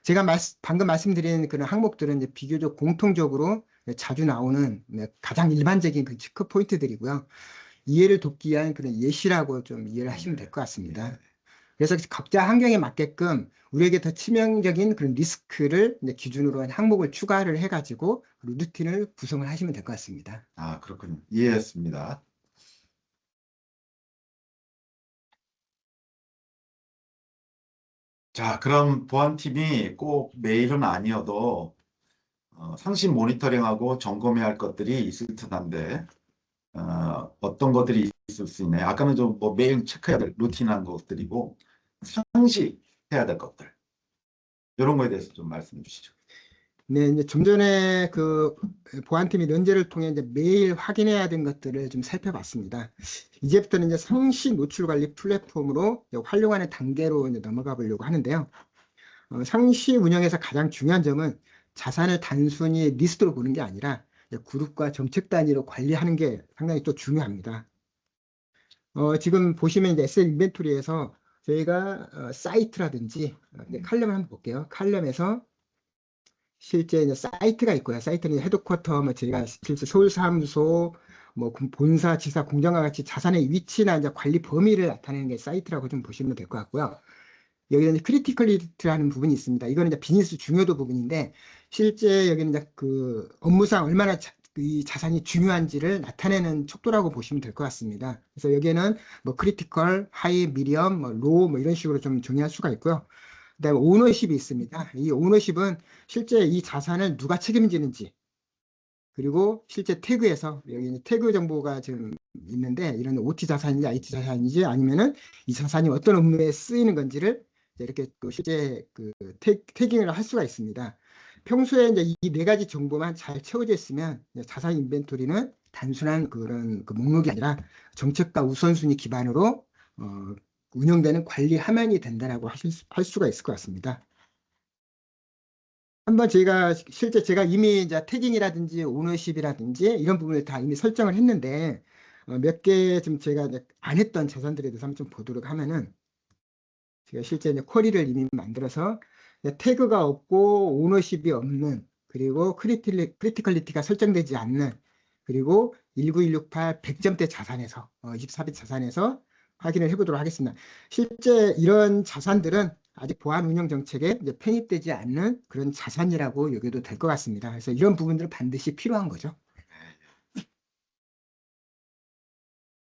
제가 방금 말씀드린 그런 항목들은 이제 비교적 공통적으로 자주 나오는 가장 일반적인 그 체크 포인트들이고요. 이해를 돕기 위한 그런 예시라고 좀 이해를 하시면 될 것 같습니다. 그래서 각자 환경에 맞게끔 우리에게 더 치명적인 그런 리스크를 이제 기준으로 한 항목을 추가를 해가지고 루틴을 구성을 하시면 될 것 같습니다. 아, 그렇군요. 이해했습니다. 자, 그럼 보안팀이 꼭 매일은 아니어도 상시 모니터링하고 점검해야 할 것들이 있을 듯한데 어떤 것들이 있을 수 있나요? 아까는 좀 뭐 매일 체크해야 될 루틴한 것들이고 상시 해야 될 것들 이런 거에 대해서 좀 말씀해 주시죠. 네, 이제 좀 전에 그 보안팀이 런제를 통해 이제 매일 확인해야 되는 것들을 좀 살펴봤습니다. 이제부터는 이제 상시 노출 관리 플랫폼으로 이제 활용하는 단계로 이제 넘어가 보려고 하는데요. 상시 운영에서 가장 중요한 점은 자산을 단순히 리스트로 보는 게 아니라 이제 그룹과 정책 단위로 관리하는 게 상당히 또 중요합니다. 지금 보시면 이제 SL 인벤토리에서 저희가 사이트라든지 칼럼을 한번 볼게요. 칼럼에서 실제 이제 사이트가 있고요. 사이트는 헤드쿼터, 뭐 저희가 실제 서울 사무소, 뭐 본사, 지사, 공장과 같이 자산의 위치나 이제 관리 범위를 나타내는 게 사이트라고 좀 보시면 될 것 같고요. 여기는 이제 크리티컬리티라는 부분이 있습니다. 이거는 이제 비즈니스 중요도 부분인데 실제 여기는 이제 그 업무상 얼마나 이 자산이 중요한지를 나타내는 척도라고 보시면 될 것 같습니다. 그래서 여기에는 뭐 크리티컬, 하이, 미디엄, 뭐 로우 뭐 이런 식으로 좀 정의할 수가 있고요. 그다음에 오너십이 있습니다. 이 오너십은 실제 이 자산을 누가 책임지는지 그리고 실제 태그에서 여기 태그 정보가 지금 있는데 이런 OT 자산인지 IT 자산인지 아니면은 이 자산이 어떤 업무에 쓰이는 건지를 이렇게 또 실제 그 태깅을 할 수가 있습니다. 평소에 이제 이 네 가지 정보만 잘 채워져 있으면 자산 인벤토리는 단순한 그런 그 목록이 아니라 정책과 우선순위 기반으로 운영되는 관리 화면이 된다라고 할 수가 있을 것 같습니다. 한번 실제 제가 이미 이제 태깅이라든지 오너십이라든지 이런 부분을 다 이미 설정을 했는데 몇 개 좀 제가 이제 안 했던 자산들에 대해서 한번 좀 보도록 하면은 제가 실제 이제 쿼리를 이미 만들어서 태그가 없고 오너십이 없는 그리고 크리티컬리티가 설정되지 않는 그리고 19168 100점대 자산에서 24빗 자산에서 확인을 해보도록 하겠습니다. 실제 이런 자산들은 아직 보안 운영 정책에 이제 편입되지 않는 그런 자산이라고 여겨도 될 것 같습니다. 그래서 이런 부분들은 반드시 필요한 거죠.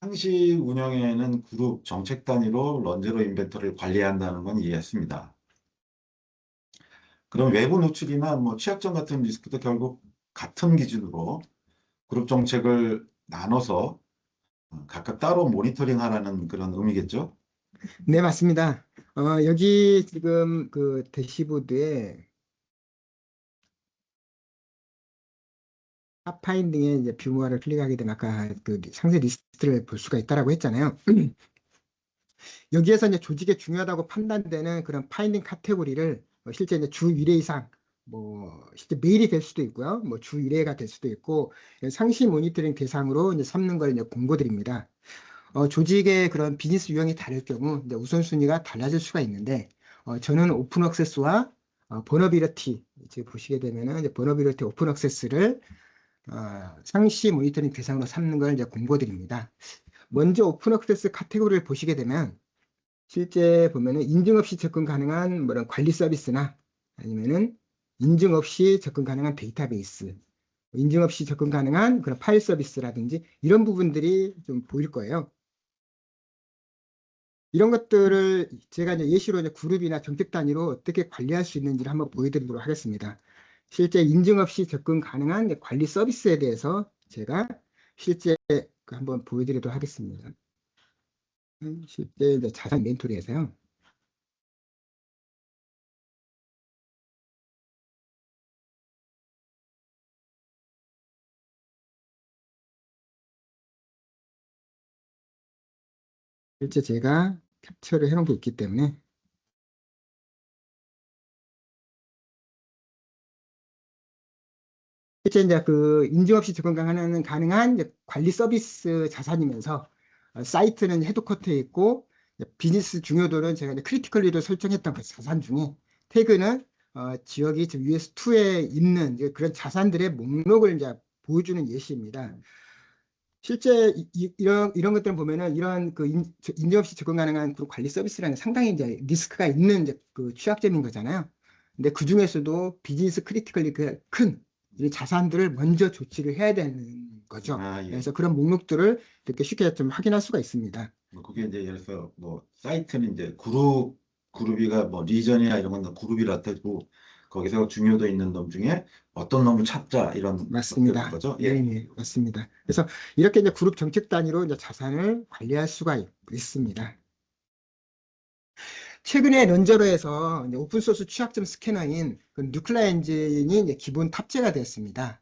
상시 운영에는 그룹 정책 단위로 런제로 인벤토리를 관리한다는 건 이해했습니다. 그럼 외부 노출이나 뭐 취약점 같은 리스크도 결국 같은 기준으로 그룹 정책을 나눠서 각각 따로 모니터링하라는 그런 의미겠죠? 네, 맞습니다. 여기 지금 그 대시보드에 팝파인딩에 이제 뷰머를 클릭하게 되면 아까 그 상세 리스트를 볼 수가 있다라고 했잖아요. 여기에서 이제 조직에 중요하다고 판단되는 그런 파인딩 카테고리를 실제 이제 주 1회 이상 뭐 실제 메일이 될 수도 있고요. 뭐 주 1회가 될 수도 있고 상시 모니터링 대상으로 이제 삼는 걸 이제 공고드립니다. 조직의 그런 비즈니스 유형이 다를 경우 이제 우선순위가 달라질 수가 있는데 저는 오픈 액세스와 버너비리티 지금 보시게 되면은 이제 버너비리티 오픈 액세스를 상시 모니터링 대상으로 삼는 걸 이제 공고드립니다. 먼저 오픈 액세스 카테고리를 보시게 되면 실제 보면은 인증 없이 접근 가능한 그런 관리 서비스나 아니면은 인증 없이 접근 가능한 데이터베이스, 인증 없이 접근 가능한 그런 파일 서비스라든지 이런 부분들이 좀 보일 거예요. 이런 것들을 제가 이제 예시로 이제 그룹이나 정책 단위로 어떻게 관리할 수 있는지를 한번 보여드리도록 하겠습니다. 실제 인증 없이 접근 가능한 관리 서비스에 대해서 제가 실제 한번 보여드리도록 하겠습니다. 실제 이제 자산 멘토리에서요. 실제 제가 캡처를 해놓은 게 있기 때문에 실제 이제 그 인증 없이 접근 가능한 이제 관리 서비스 자산이면서 사이트는 헤드쿼터에 있고 비즈니스 중요도는 제가 이제 크리티컬리로 설정했던 그 자산 중에 태그는 지역이 지금 US2에 있는 이제 그런 자산들의 목록을 이제 보여주는 예시입니다. 실제 이런 것들을 보면은 이런 그 인증 없이 접근 가능한 그룹 관리 서비스라는 상당히 이제 리스크가 있는 이제 그 취약점인 거잖아요. 근데 그 중에서도 비즈니스 크리티컬리 큰 자산들을 먼저 조치를 해야 되는 거죠. 예. 그래서 그런 목록들을 이렇게 쉽게 좀 확인할 수가 있습니다. 그게 이제 예를 들어서 뭐 사이트는 이제 그룹이가 뭐 리전이나 이런 건 그룹이라 되고 거기서 중요도 있는 놈 중에 어떤 놈을 찾자 이런 맞습니다. 거죠. 네, 네, 맞습니다. 그래서 이렇게 이제 그룹 정책 단위로 이제 자산을 관리할 수가 있습니다. 최근에 런저로에서 이제 오픈소스 취약점 스캐너인 그 뉴클라이 엔진이 이제 기본 탑재가 되었습니다.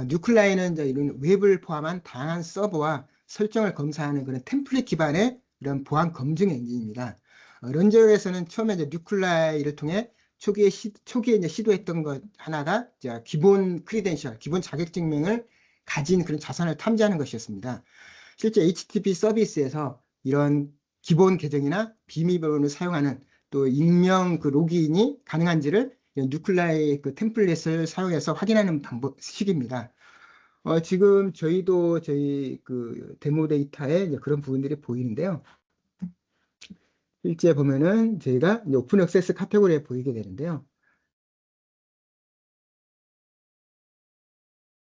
뉴클라이는 이제 이런 웹을 포함한 다양한 서버와 설정을 검사하는 그런 템플릿 기반의 이런 보안 검증 엔진입니다. 런저로에서는 처음에 이제 뉴클라이를 통해 초기에 이제 시도했던 것 하나가 이제 기본 크리덴셜, 기본 자격증명을 가진 그런 자산을 탐지하는 것이었습니다. 실제 HTTP 서비스에서 이런 기본 계정이나 비밀번호를 사용하는 또 익명 그 로그인이 가능한지를 뉴클라이 그 템플릿을 사용해서 확인하는 방식입니다. 지금 저희도 저희 그 데모 데이터에 그런 부분들이 보이는데요. 실제 보면은 저희가 이제 오픈 액세스 카테고리에 보이게 되는데요.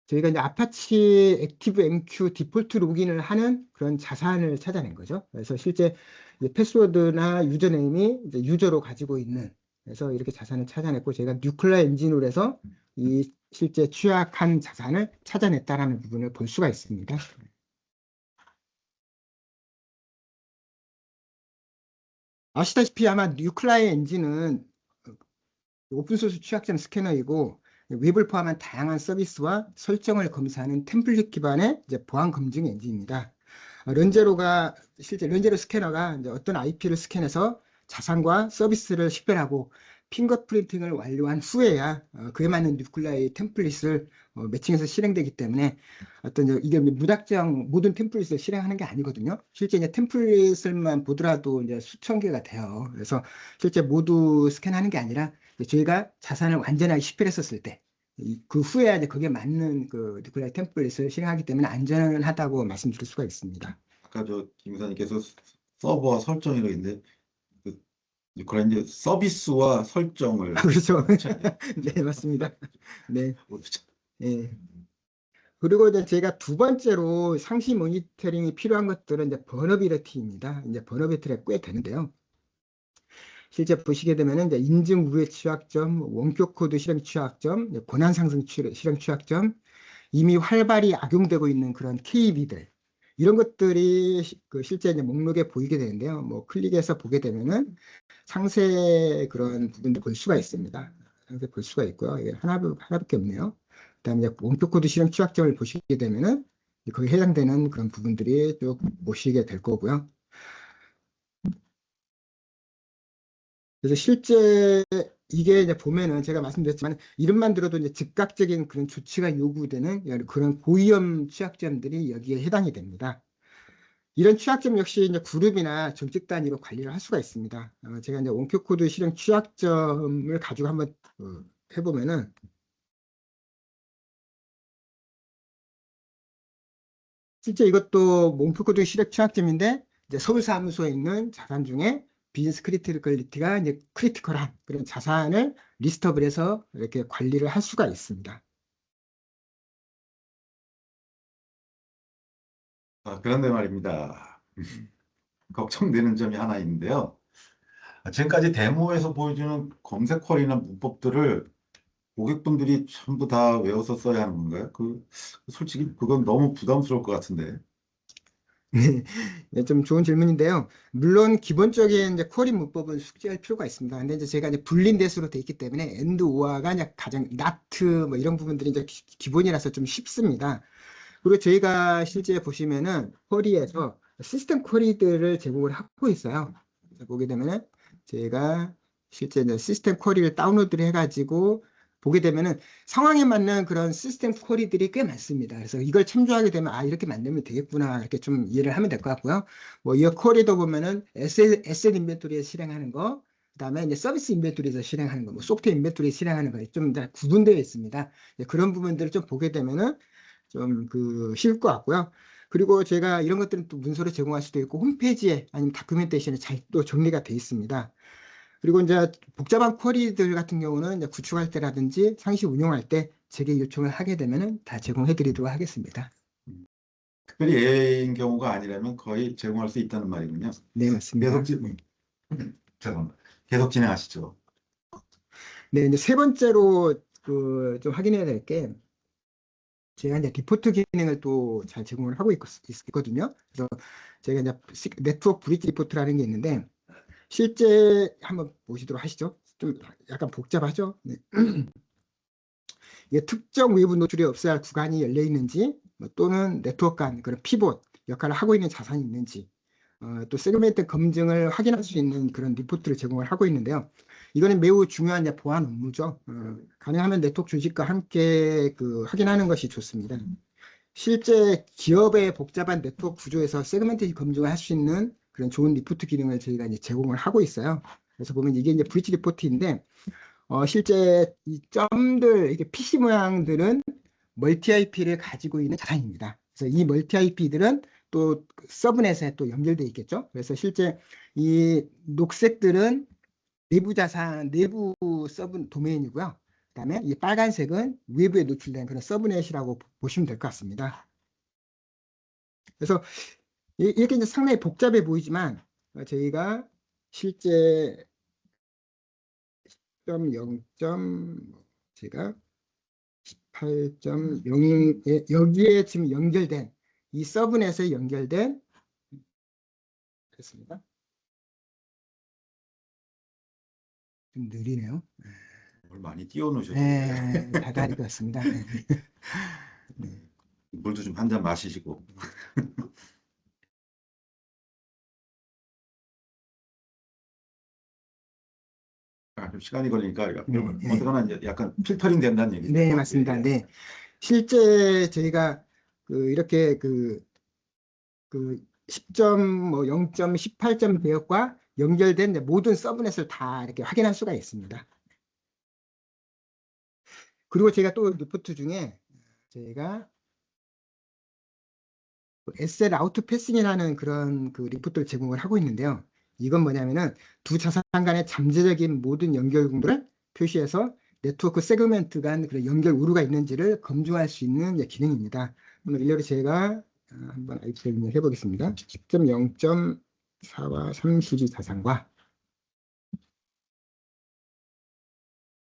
저희가 이제 아파치 액티브 MQ 디폴트 로그인을 하는 그런 자산을 찾아낸 거죠. 그래서 실제 이제 패스워드나 유저네임이 이제 유저로 가지고 있는, 그래서 이렇게 자산을 찾아냈고, 저희가 뉴클라 엔진으로 해서 이 실제 취약한 자산을 찾아냈다라는 부분을 볼 수가 있습니다. 아시다시피 아마 뉴클라의 엔진은 오픈소스 취약점 스캐너이고, 웹을 포함한 다양한 서비스와 설정을 검사하는 템플릿 기반의 이제 보안 검증 엔진입니다. 런제로가 실제 런제로 스캐너가 이제 어떤 IP를 스캔해서 자산과 서비스를 식별하고 핑거프린팅을 완료한 후에야 그에 맞는 뉴클라의 템플릿을 매칭해서 실행되기 때문에 어떤 이게 무작정 모든 템플릿을 실행하는 게 아니거든요. 실제 이제 템플릿을만 보더라도 이제 수천 개가 돼요. 그래서 실제 모두 스캔하는 게 아니라 저희가 자산을 완전하게 식별했었을 때 그 후에야 이제 그게 맞는 그 뉴클라이 템플릿을 실행하기 때문에 안전하다고 말씀드릴 수가 있습니다. 아까 김 이사님께서 서버 설정이라고 했는데 그 그런 이제 서비스와 설정을 그렇죠. 네, 맞습니다. 네. 모르죠. 예. 그리고 이제 제가 두 번째로 상시 모니터링이 필요한 것들은 이제 버너비리티입니다. 이제 버너비리티가 꽤 되는데요. 실제 보시게 되면은 이제 인증 우회 취약점, 원격 코드 실행 취약점, 권한 상승 실행 취약점, 이미 활발히 악용되고 있는 그런 KB들, 이런 것들이 그 실제 이제 목록에 보이게 되는데요. 뭐 클릭해서 보게 되면은 상세 그런 부분도 볼 수가 있습니다. 상세 볼 수가 있고요. 이게 하나밖에 없네요. 그다음에 이제 원격 코드 실행 취약점을 보시게 되면은 거기에 해당되는 그런 부분들이 쭉 보시게 될 거고요. 그래서 실제 이게 이제 보면은 제가 말씀드렸지만 이름만 들어도 이제 즉각적인 그런 조치가 요구되는 그런 고위험 취약점들이 여기에 해당이 됩니다. 이런 취약점 역시 이제 그룹이나 정책 단위로 관리를 할 수가 있습니다. 제가 이제 원격 코드 실행 취약점을 가지고 한번 해보면은 실제 이것도 원격 코드 실행 취약점인데 이제 서울 사무소에 있는 자산 중에 비즈니스 크리티컬리티가 이제 크리티컬한 그런 자산을 리스트업을 해서 이렇게 관리를 할 수가 있습니다. 그런데 말입니다. 걱정되는 점이 하나 있는데요. 지금까지 데모에서 보여주는 검색 쿼리나 문법들을 고객분들이 전부 다 외워서 써야 하는 건가요? 솔직히 그건 너무 부담스러울 것 같은데. 네, 좀 좋은 질문인데요. 물론 기본적인 이제 쿼리 문법은 숙지할 필요가 있습니다. 근데 이제 제가 이제 불린 대수로 돼 있기 때문에 and or가 그냥 가장 not 뭐 이런 부분들이 이제 기본이라서 좀 쉽습니다. 그리고 저희가 실제 보시면은 쿼리에서 시스템 쿼리들을 제공을 하고 있어요. 보게 되면은 제가 실제 이제 시스템 쿼리를 다운로드를 해가지고 보게 되면은 상황에 맞는 그런 시스템 쿼리들이 꽤 많습니다. 그래서 이걸 참조하게 되면 아 이렇게 만들면 되겠구나 이렇게 좀 이해를 하면 될 것 같고요. 뭐 이 쿼리도 보면은 에셋 인벤토리에 실행하는 거, 그다음에 이제 서비스 인벤토리에서 실행하는 거, 뭐 소프트웨어 인벤토리에 실행하는 거 좀 구분되어 있습니다. 그런 부분들을 좀 보게 되면은 좀 쉬울 것 같고요. 그리고 제가 이런 것들은 또 문서로 제공할 수도 있고 홈페이지에 아니면 다큐멘테이션에 잘 또 정리가 되어 있습니다. 그리고 이제 복잡한 쿼리들 같은 경우는 이제 구축할 때라든지 상시 운영할 때 제게 요청을 하게 되면은 다 제공해 드리도록 하겠습니다. 특별히 예외인 경우가 아니라면 거의 제공할 수 있다는 말이군요. 네, 맞습니다. 죄송합니다. 계속 진행하시죠. 네, 이제 세 번째로 좀 확인해야 될 게 제가 이제 리포트 기능을 또 잘 제공을 하고 있거든요. 그래서 제가 이제 네트워크 브릿지 리포트라는 게 있는데 실제 한번 보시도록 하시죠. 좀 약간 복잡하죠? 네. 이게 특정 외부 노출이 없어야 할 구간이 열려 있는지 또는 네트워크 간 그런 피봇 역할을 하고 있는 자산이 있는지 또 세그멘트 검증을 확인할 수 있는 그런 리포트를 제공을 하고 있는데요. 이거는 매우 중요한 보안 업무죠. 가능하면 네트워크 조직과 함께 확인하는 것이 좋습니다. 실제 기업의 복잡한 네트워크 구조에서 세그멘트 검증을 할 수 있는 그런 좋은 리포트 기능을 저희가 이제 제공을 하고 있어요. 그래서 보면 이게 이제 브릿지 리포트인데 실제 이 점들 이게 PC 모양들은 멀티 IP를 가지고 있는 자산입니다. 그래서 이 멀티 IP들은 또 서브넷에 또 연결돼 있겠죠. 그래서 실제 이 녹색들은 내부 자산, 내부 서브 도메인이고요. 그다음에 이 빨간색은 외부에 노출된 그런 서브넷이라고 보시면 될 것 같습니다. 그래서 이렇게 이제 상당히 복잡해 보이지만 저희가 실제 10.0. 제가 18.0에 여기에 지금 연결된 이 서브넷에 연결된 됐습니다. 좀 느리네요. 뭘 많이 띄워놓으셔도 네, 다다리 같습니다. 네. 물도 좀 한 잔 마시시고. 좀 시간이 걸리니까 어떡하나 이제 약간 필터링 된다는 얘기죠. 네, 맞습니다. 네. 실제 저희가 이렇게 10.0. 18점 대역과 연결된 모든 서브넷을 다 이렇게 확인할 수가 있습니다. 그리고 제가 또 리포트 중에 저희가 SL 아우트 패싱이라는 그런 리포트를 제공을 하고 있는데요. 이건 뭐냐면은 두 자산 간의 잠재적인 모든 연결 공도를 표시해서 네트워크 세그멘트 간 그런 연결 오류가 있는지를 검증할 수 있는 기능입니다. 오늘 일례로 제가 한번 IP를 해보겠습니다. 10.0.4와 32 자산과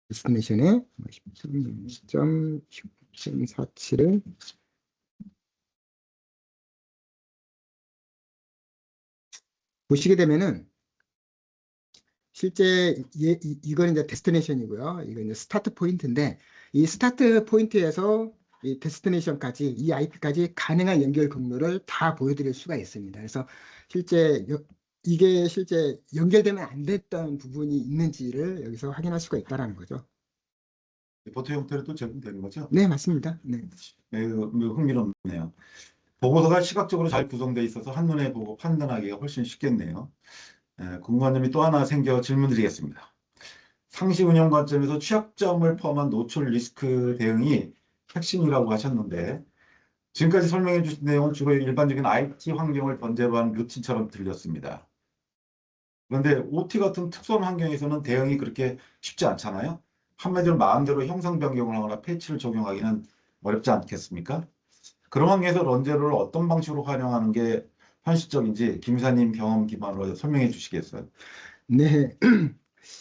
디스티네이션의 10.6.47을 보시게 되면은 실제 이건 이제 데스티네이션이고요. 이건 이제 스타트 포인트인데 이 스타트 포인트에서 이 데스티네이션까지 이 IP까지 가능한 연결 경로를 다 보여드릴 수가 있습니다. 그래서 이게 실제 연결되면 안 됐던 부분이 있는지를 여기서 확인할 수가 있다라는 거죠. 리포트 형태로 또 제공되는 거죠? 네, 맞습니다. 네. 매우 흥미롭네요. 보고서가 시각적으로 잘 구성되어 있어서 한눈에 보고 판단하기가 훨씬 쉽겠네요. 궁금한 점이 또 하나 생겨 질문드리겠습니다. 상시 운영 관점에서 취약점을 포함한 노출 리스크 대응이 핵심이라고 하셨는데 지금까지 설명해 주신 내용은 주로 일반적인 IT 환경을 전제로 한 루틴처럼 들렸습니다. 그런데 OT 같은 특수한 환경에서는 대응이 그렇게 쉽지 않잖아요. 한마디로 마음대로 형상 변경을 하거나 패치를 적용하기는 어렵지 않겠습니까? 그런 환경에서 런제로를 어떤 방식으로 활용하는 게 현실적인지 김 이사님 경험 기반으로 설명해 주시겠어요? 네.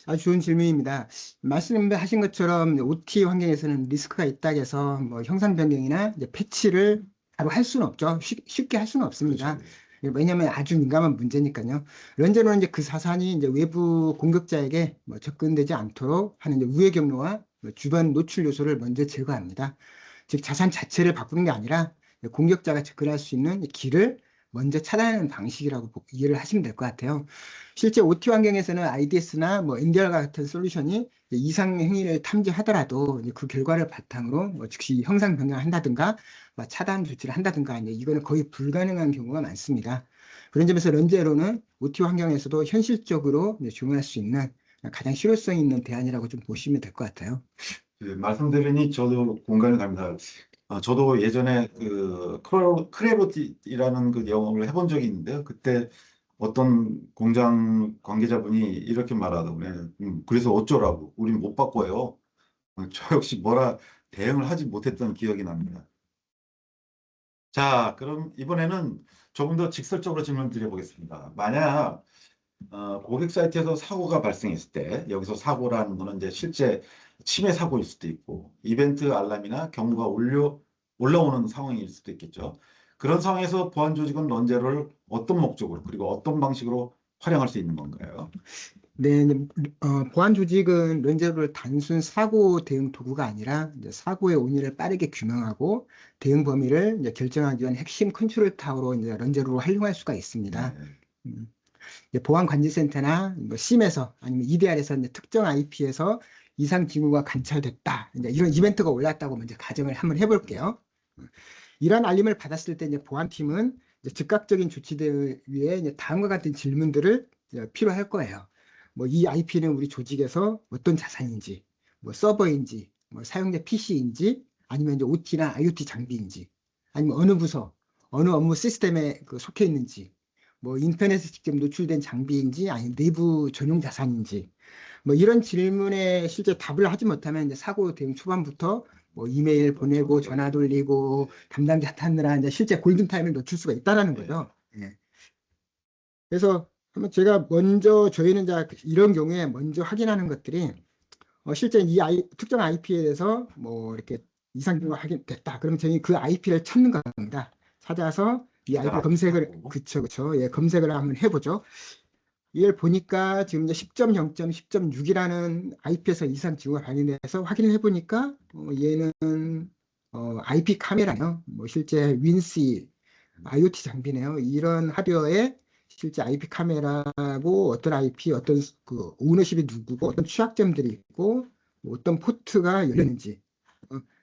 아주 좋은 질문입니다. 말씀하신 것처럼 OT 환경에서는 리스크가 있다고 해서 형상 변경이나 이제 패치를 바로 할 수는 없죠. 쉽게 할 수는 없습니다. 그렇죠. 왜냐하면 아주 민감한 문제니까요. 런제로는 이제 그 자산이 이제 외부 공격자에게 접근되지 않도록 하는 이제 우회 경로와 주변 노출 요소를 먼저 제거합니다. 즉 자산 자체를 바꾸는 게 아니라 공격자가 접근할 수 있는 길을 먼저 차단하는 방식이라고 이해를 하시면 될 것 같아요. 실제 OT 환경에서는 IDS나 NDR 같은 솔루션이 이상 행위를 탐지하더라도 그 결과를 바탕으로 즉시 형상 변경한다든가 차단 조치를 한다든가 이거는 거의 불가능한 경우가 많습니다. 그런 점에서 런제로는 OT 환경에서도 현실적으로 적용할 수 있는 가장 실효성 있는 대안이라고 좀 보시면 될 것 같아요. 말씀 들으니 저도 공감이 갑니다. 저도 예전에 크레로티라는 그 영업을 해본 적이 있는데요. 그때 어떤 공장 관계자분이 이렇게 말하더군요. 그래서 어쩌라고? 우린 못 바꿔요. 저 역시 뭐라 대응을 하지 못했던 기억이 납니다. 자, 그럼 이번에는 조금 더 직설적으로 질문 드려보겠습니다. 만약 고객 사이트에서 사고가 발생했을 때 여기서 사고라는 거는 이제 실제 침해 사고일 수도 있고 이벤트 알람이나 경보가 올라오는 상황일 수도 있겠죠. 그런 상황에서 보안 조직은 런제로를 어떤 목적으로 그리고 어떤 방식으로 활용할 수 있는 건가요? 네, 보안 조직은 런제로를 단순 사고 대응 도구가 아니라 이제 사고의 원인을 빠르게 규명하고 대응 범위를 이제 결정하기 위한 핵심 컨트롤 타워로 이제 런제로를 활용할 수가 있습니다. 네. 보안 관리센터나 심에서 아니면 EDR에서 특정 IP에서 이상 징후가 관찰됐다. 이제 이런 이벤트가 올랐다고 먼저 가정을 한번 해볼게요. 이런 알림을 받았을 때 이제 보안팀은 이제 즉각적인 조치들 위해 이제 다음과 같은 질문들을 필요할 거예요. 이 IP는 우리 조직에서 어떤 자산인지, 서버인지, 사용자 PC인지, 아니면 이제 OT나 IoT 장비인지, 아니면 어느 부서, 어느 업무 시스템에 속해 있는지, 뭐 인터넷에 직접 노출된 장비인지 아니면 내부 전용 자산인지 뭐 이런 질문에 실제 답을 하지 못하면 이제 사고 대응 초반부터 뭐 이메일 보내고 전화 돌리고 담당자 탓느라 이제 실제 골든타임을 놓칠 수가 있다라는 거죠. 예. 그래서 한번 제가 먼저 저희는 이제 이런 경우에 먼저 확인하는 것들이 실제 이 특정 IP에 대해서 뭐 이렇게 이상 징후가 확인됐다. 그러면 저희 그 IP를 찾는 겁니다. 찾아서 이 IP 검색을 그쵸 예 검색을 한번 해보죠. 이걸 보니까 지금 이제 10.0., 10.6이라는 IP에서 이상 징후가 발견돼서 확인을 해보니까 얘는 IP 카메라요. 뭐 실제 윈시 IoT 장비네요. 이런 하드웨어에 실제 IP 카메라고 어떤 IP, 어떤 그 오너십이 누구고 어떤 취약점들이 있고 뭐 어떤 포트가 열렸는지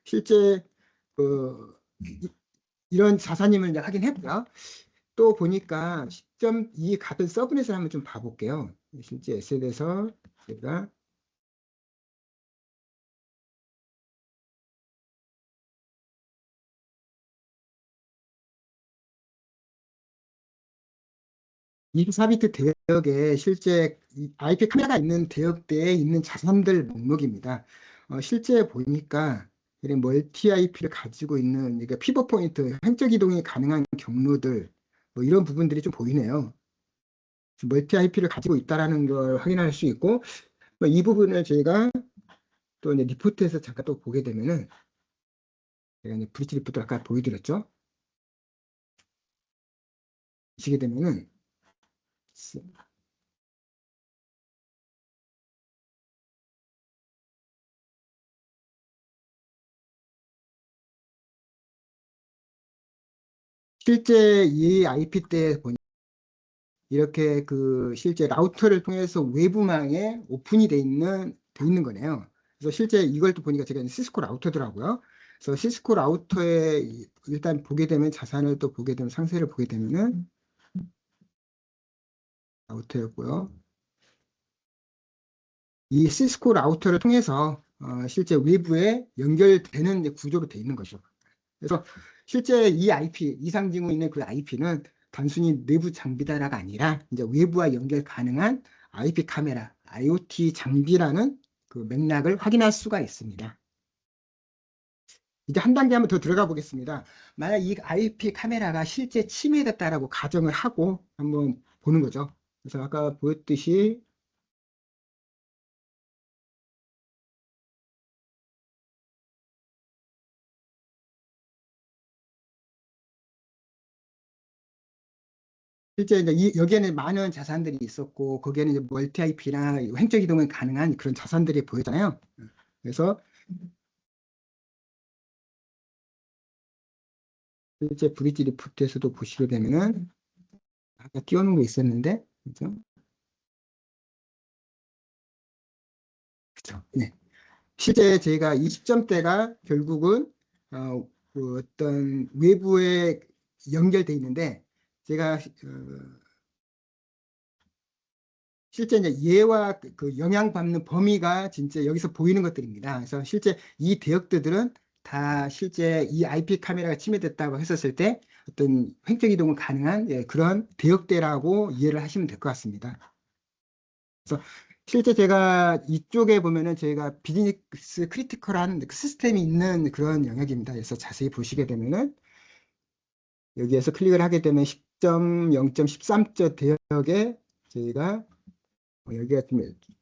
실제 이런 자산임을 이제 확인했고요. 또 보니까 10.2 같은 서브넷을 한번 좀 봐볼게요. 실제 SL에서 제가 이 24비트 대역에 실제 IP 카메라가 있는 대역대에 있는 자산들 목록입니다. 실제 보니까 이런 멀티 IP를 가지고 있는 그러니까 피벗 포인트, 횡적 이동이 가능한 경로들 뭐 이런 부분들이 좀 보이네요. 멀티 IP를 가지고 있다라는 걸 확인할 수 있고 이 부분을 저희가 또 이제 리포트에서 잠깐 또 보게 되면은 제가 이제 브릿지 리포트 아까 보여드렸죠. 보시게 되면은 실제 이 IP 때 보니 이렇게 그 실제 라우터를 통해서 외부망에 오픈이 돼 있는 거네요. 그래서 실제 이걸 또 보니까 제가 시스코 라우터더라고요. 그래서 시스코 라우터에 일단 보게 되면 자산을 또 보게 되면 상세를 보게 되면은 라우터였고요. 이 시스코 라우터를 통해서 실제 외부에 연결되는 구조로 돼 있는 거죠. 그래서 실제 이 IP, 이상 징후 있는 그 IP는 단순히 내부 장비다라가 아니라 이제 외부와 연결 가능한 IP 카메라, IoT 장비라는 그 맥락을 확인할 수가 있습니다. 이제 한 단계 한번 더 들어가 보겠습니다. 만약 이 IP 카메라가 실제 침해됐다라고 가정을 하고 한번 보는 거죠. 그래서 아까 보였듯이 실제 이제 여기에는 많은 자산들이 있었고 거기에는 이제 멀티 IP나 횡적 이동이 가능한 그런 자산들이 보이잖아요. 그래서 실제 브릿지 리포트에서도 보시게 되면은 아까 띄워놓은 게 있었는데 그죠? 그죠? 네. 실제 저희가 이 시점대가 결국은 그 어떤 외부에 연결돼 있는데 제가 실제 이제 얘와 그 영향받는 범위가 진짜 여기서 보이는 것들입니다. 그래서 실제 이 대역들은 다 실제 이 IP 카메라가 침해됐다고 했었을 때 어떤 횡적 이동을 가능한 그런 대역대라고 이해를 하시면 될 것 같습니다. 그래서 실제 제가 이쪽에 보면은 저희가 비즈니스 크리티컬한 시스템이 있는 그런 영역입니다. 그래서 자세히 보시게 되면은 여기에서 클릭을 하게 되면 10.0.13조 대역에 저희가 여기가 좀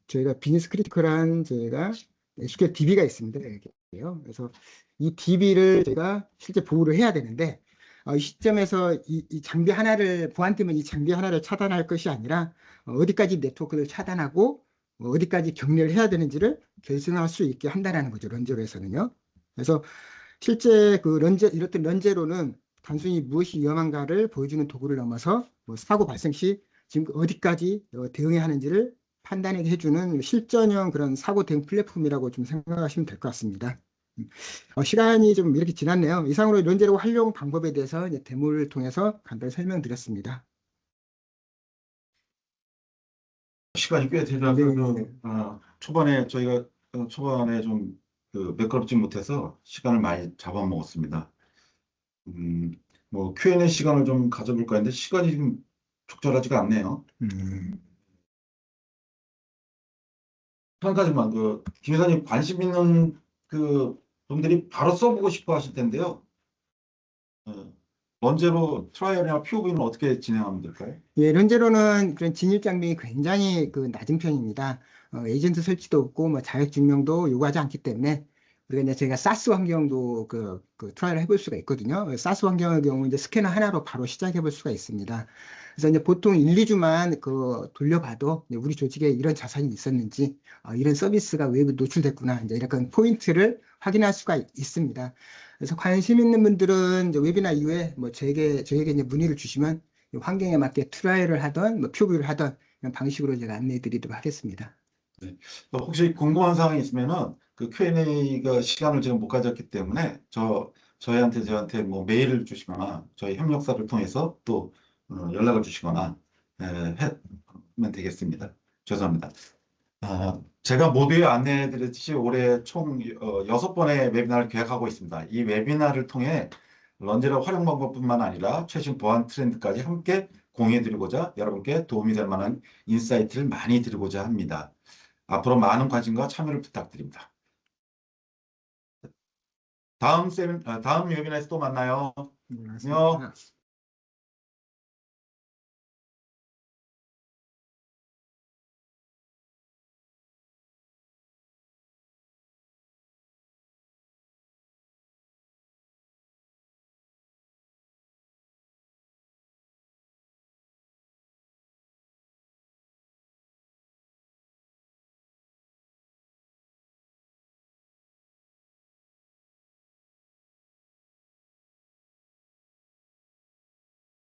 저희가 비즈니스 크리티컬한 저희가 SQL DB가 있습니다. 여기요. 그래서 이 DB를 제가 실제 보호를 해야 되는데 이 시점에서 이 장비 하나를 보안팀은 이 장비 하나를 차단할 것이 아니라 어디까지 네트워크를 차단하고 어디까지 격리를 해야 되는지를 결정할 수 있게 한다는 거죠. 런제로에서는요. 그래서 실제 그 이렇듯 런제로는 단순히 무엇이 위험한가를 보여주는 도구를 넘어서 뭐 사고 발생 시 지금 어디까지 대응해야 하는지를 판단해 주는 실전형 그런 사고 대응 플랫폼이라고 좀 생각하시면 될 것 같습니다. 시간이 좀 이렇게 지났네요. 이상으로 런제로 활용 방법에 대해서 이제 데모를 통해서 간단히 설명드렸습니다. 시간이 꽤 되다 네, 초반에 저희가 초반에 좀 매끄럽지 못해서 시간을 많이 잡아먹었습니다. 뭐 Q&A 시간을 좀 가져볼까 했는데 시간이 지금 적절하지가 않네요. 한 가지만 김 회사님 관심 있는 분들이 바로 써보고 싶어 하실 텐데요. 런제로 트라이얼이나 POV는 어떻게 진행하면 될까요? 예, 론제로는 그런 진입 장벽이 굉장히 낮은 편입니다. 에이전트 설치도 없고 뭐 자격 증명도 요구하지 않기 때문에 우리가 이제 저희가 사스 환경도 트라이를 해볼 수가 있거든요. 사스 환경의 경우 이제 스캐너 하나로 바로 시작해 볼 수가 있습니다. 그래서 이제 보통 1, 2주만 돌려봐도 이제 우리 조직에 이런 자산이 있었는지, 이런 서비스가 외부 노출됐구나, 이제 이런 포인트를 확인할 수가 있습니다. 그래서 관심 있는 분들은 이제 웨비나 이후에 뭐 저에게 이제 문의를 주시면 환경에 맞게 트라이를 하던 뭐 표기를 하던 이런 방식으로 제가 안내해 드리도록 하겠습니다. 네. 혹시 궁금한 사항이 있으면은 Q&A가 시간을 지금 못 가졌기 때문에 저한테 뭐 메일을 주시거나 저희 협력사를 통해서 또 연락을 주시거나 하면 되겠습니다. 죄송합니다. 제가 모두에 안내해 드렸듯이 올해 총 6번의 웨비나를 계획하고 있습니다. 이 웨비나를 통해 런제로 활용 방법뿐만 아니라 최신 보안 트렌드까지 함께 공유해 드리고자 여러분께 도움이 될 만한 인사이트를 많이 드리고자 합니다. 앞으로 많은 관심과 참여를 부탁드립니다. 다음 웨비나에서 또 만나요. 안녕.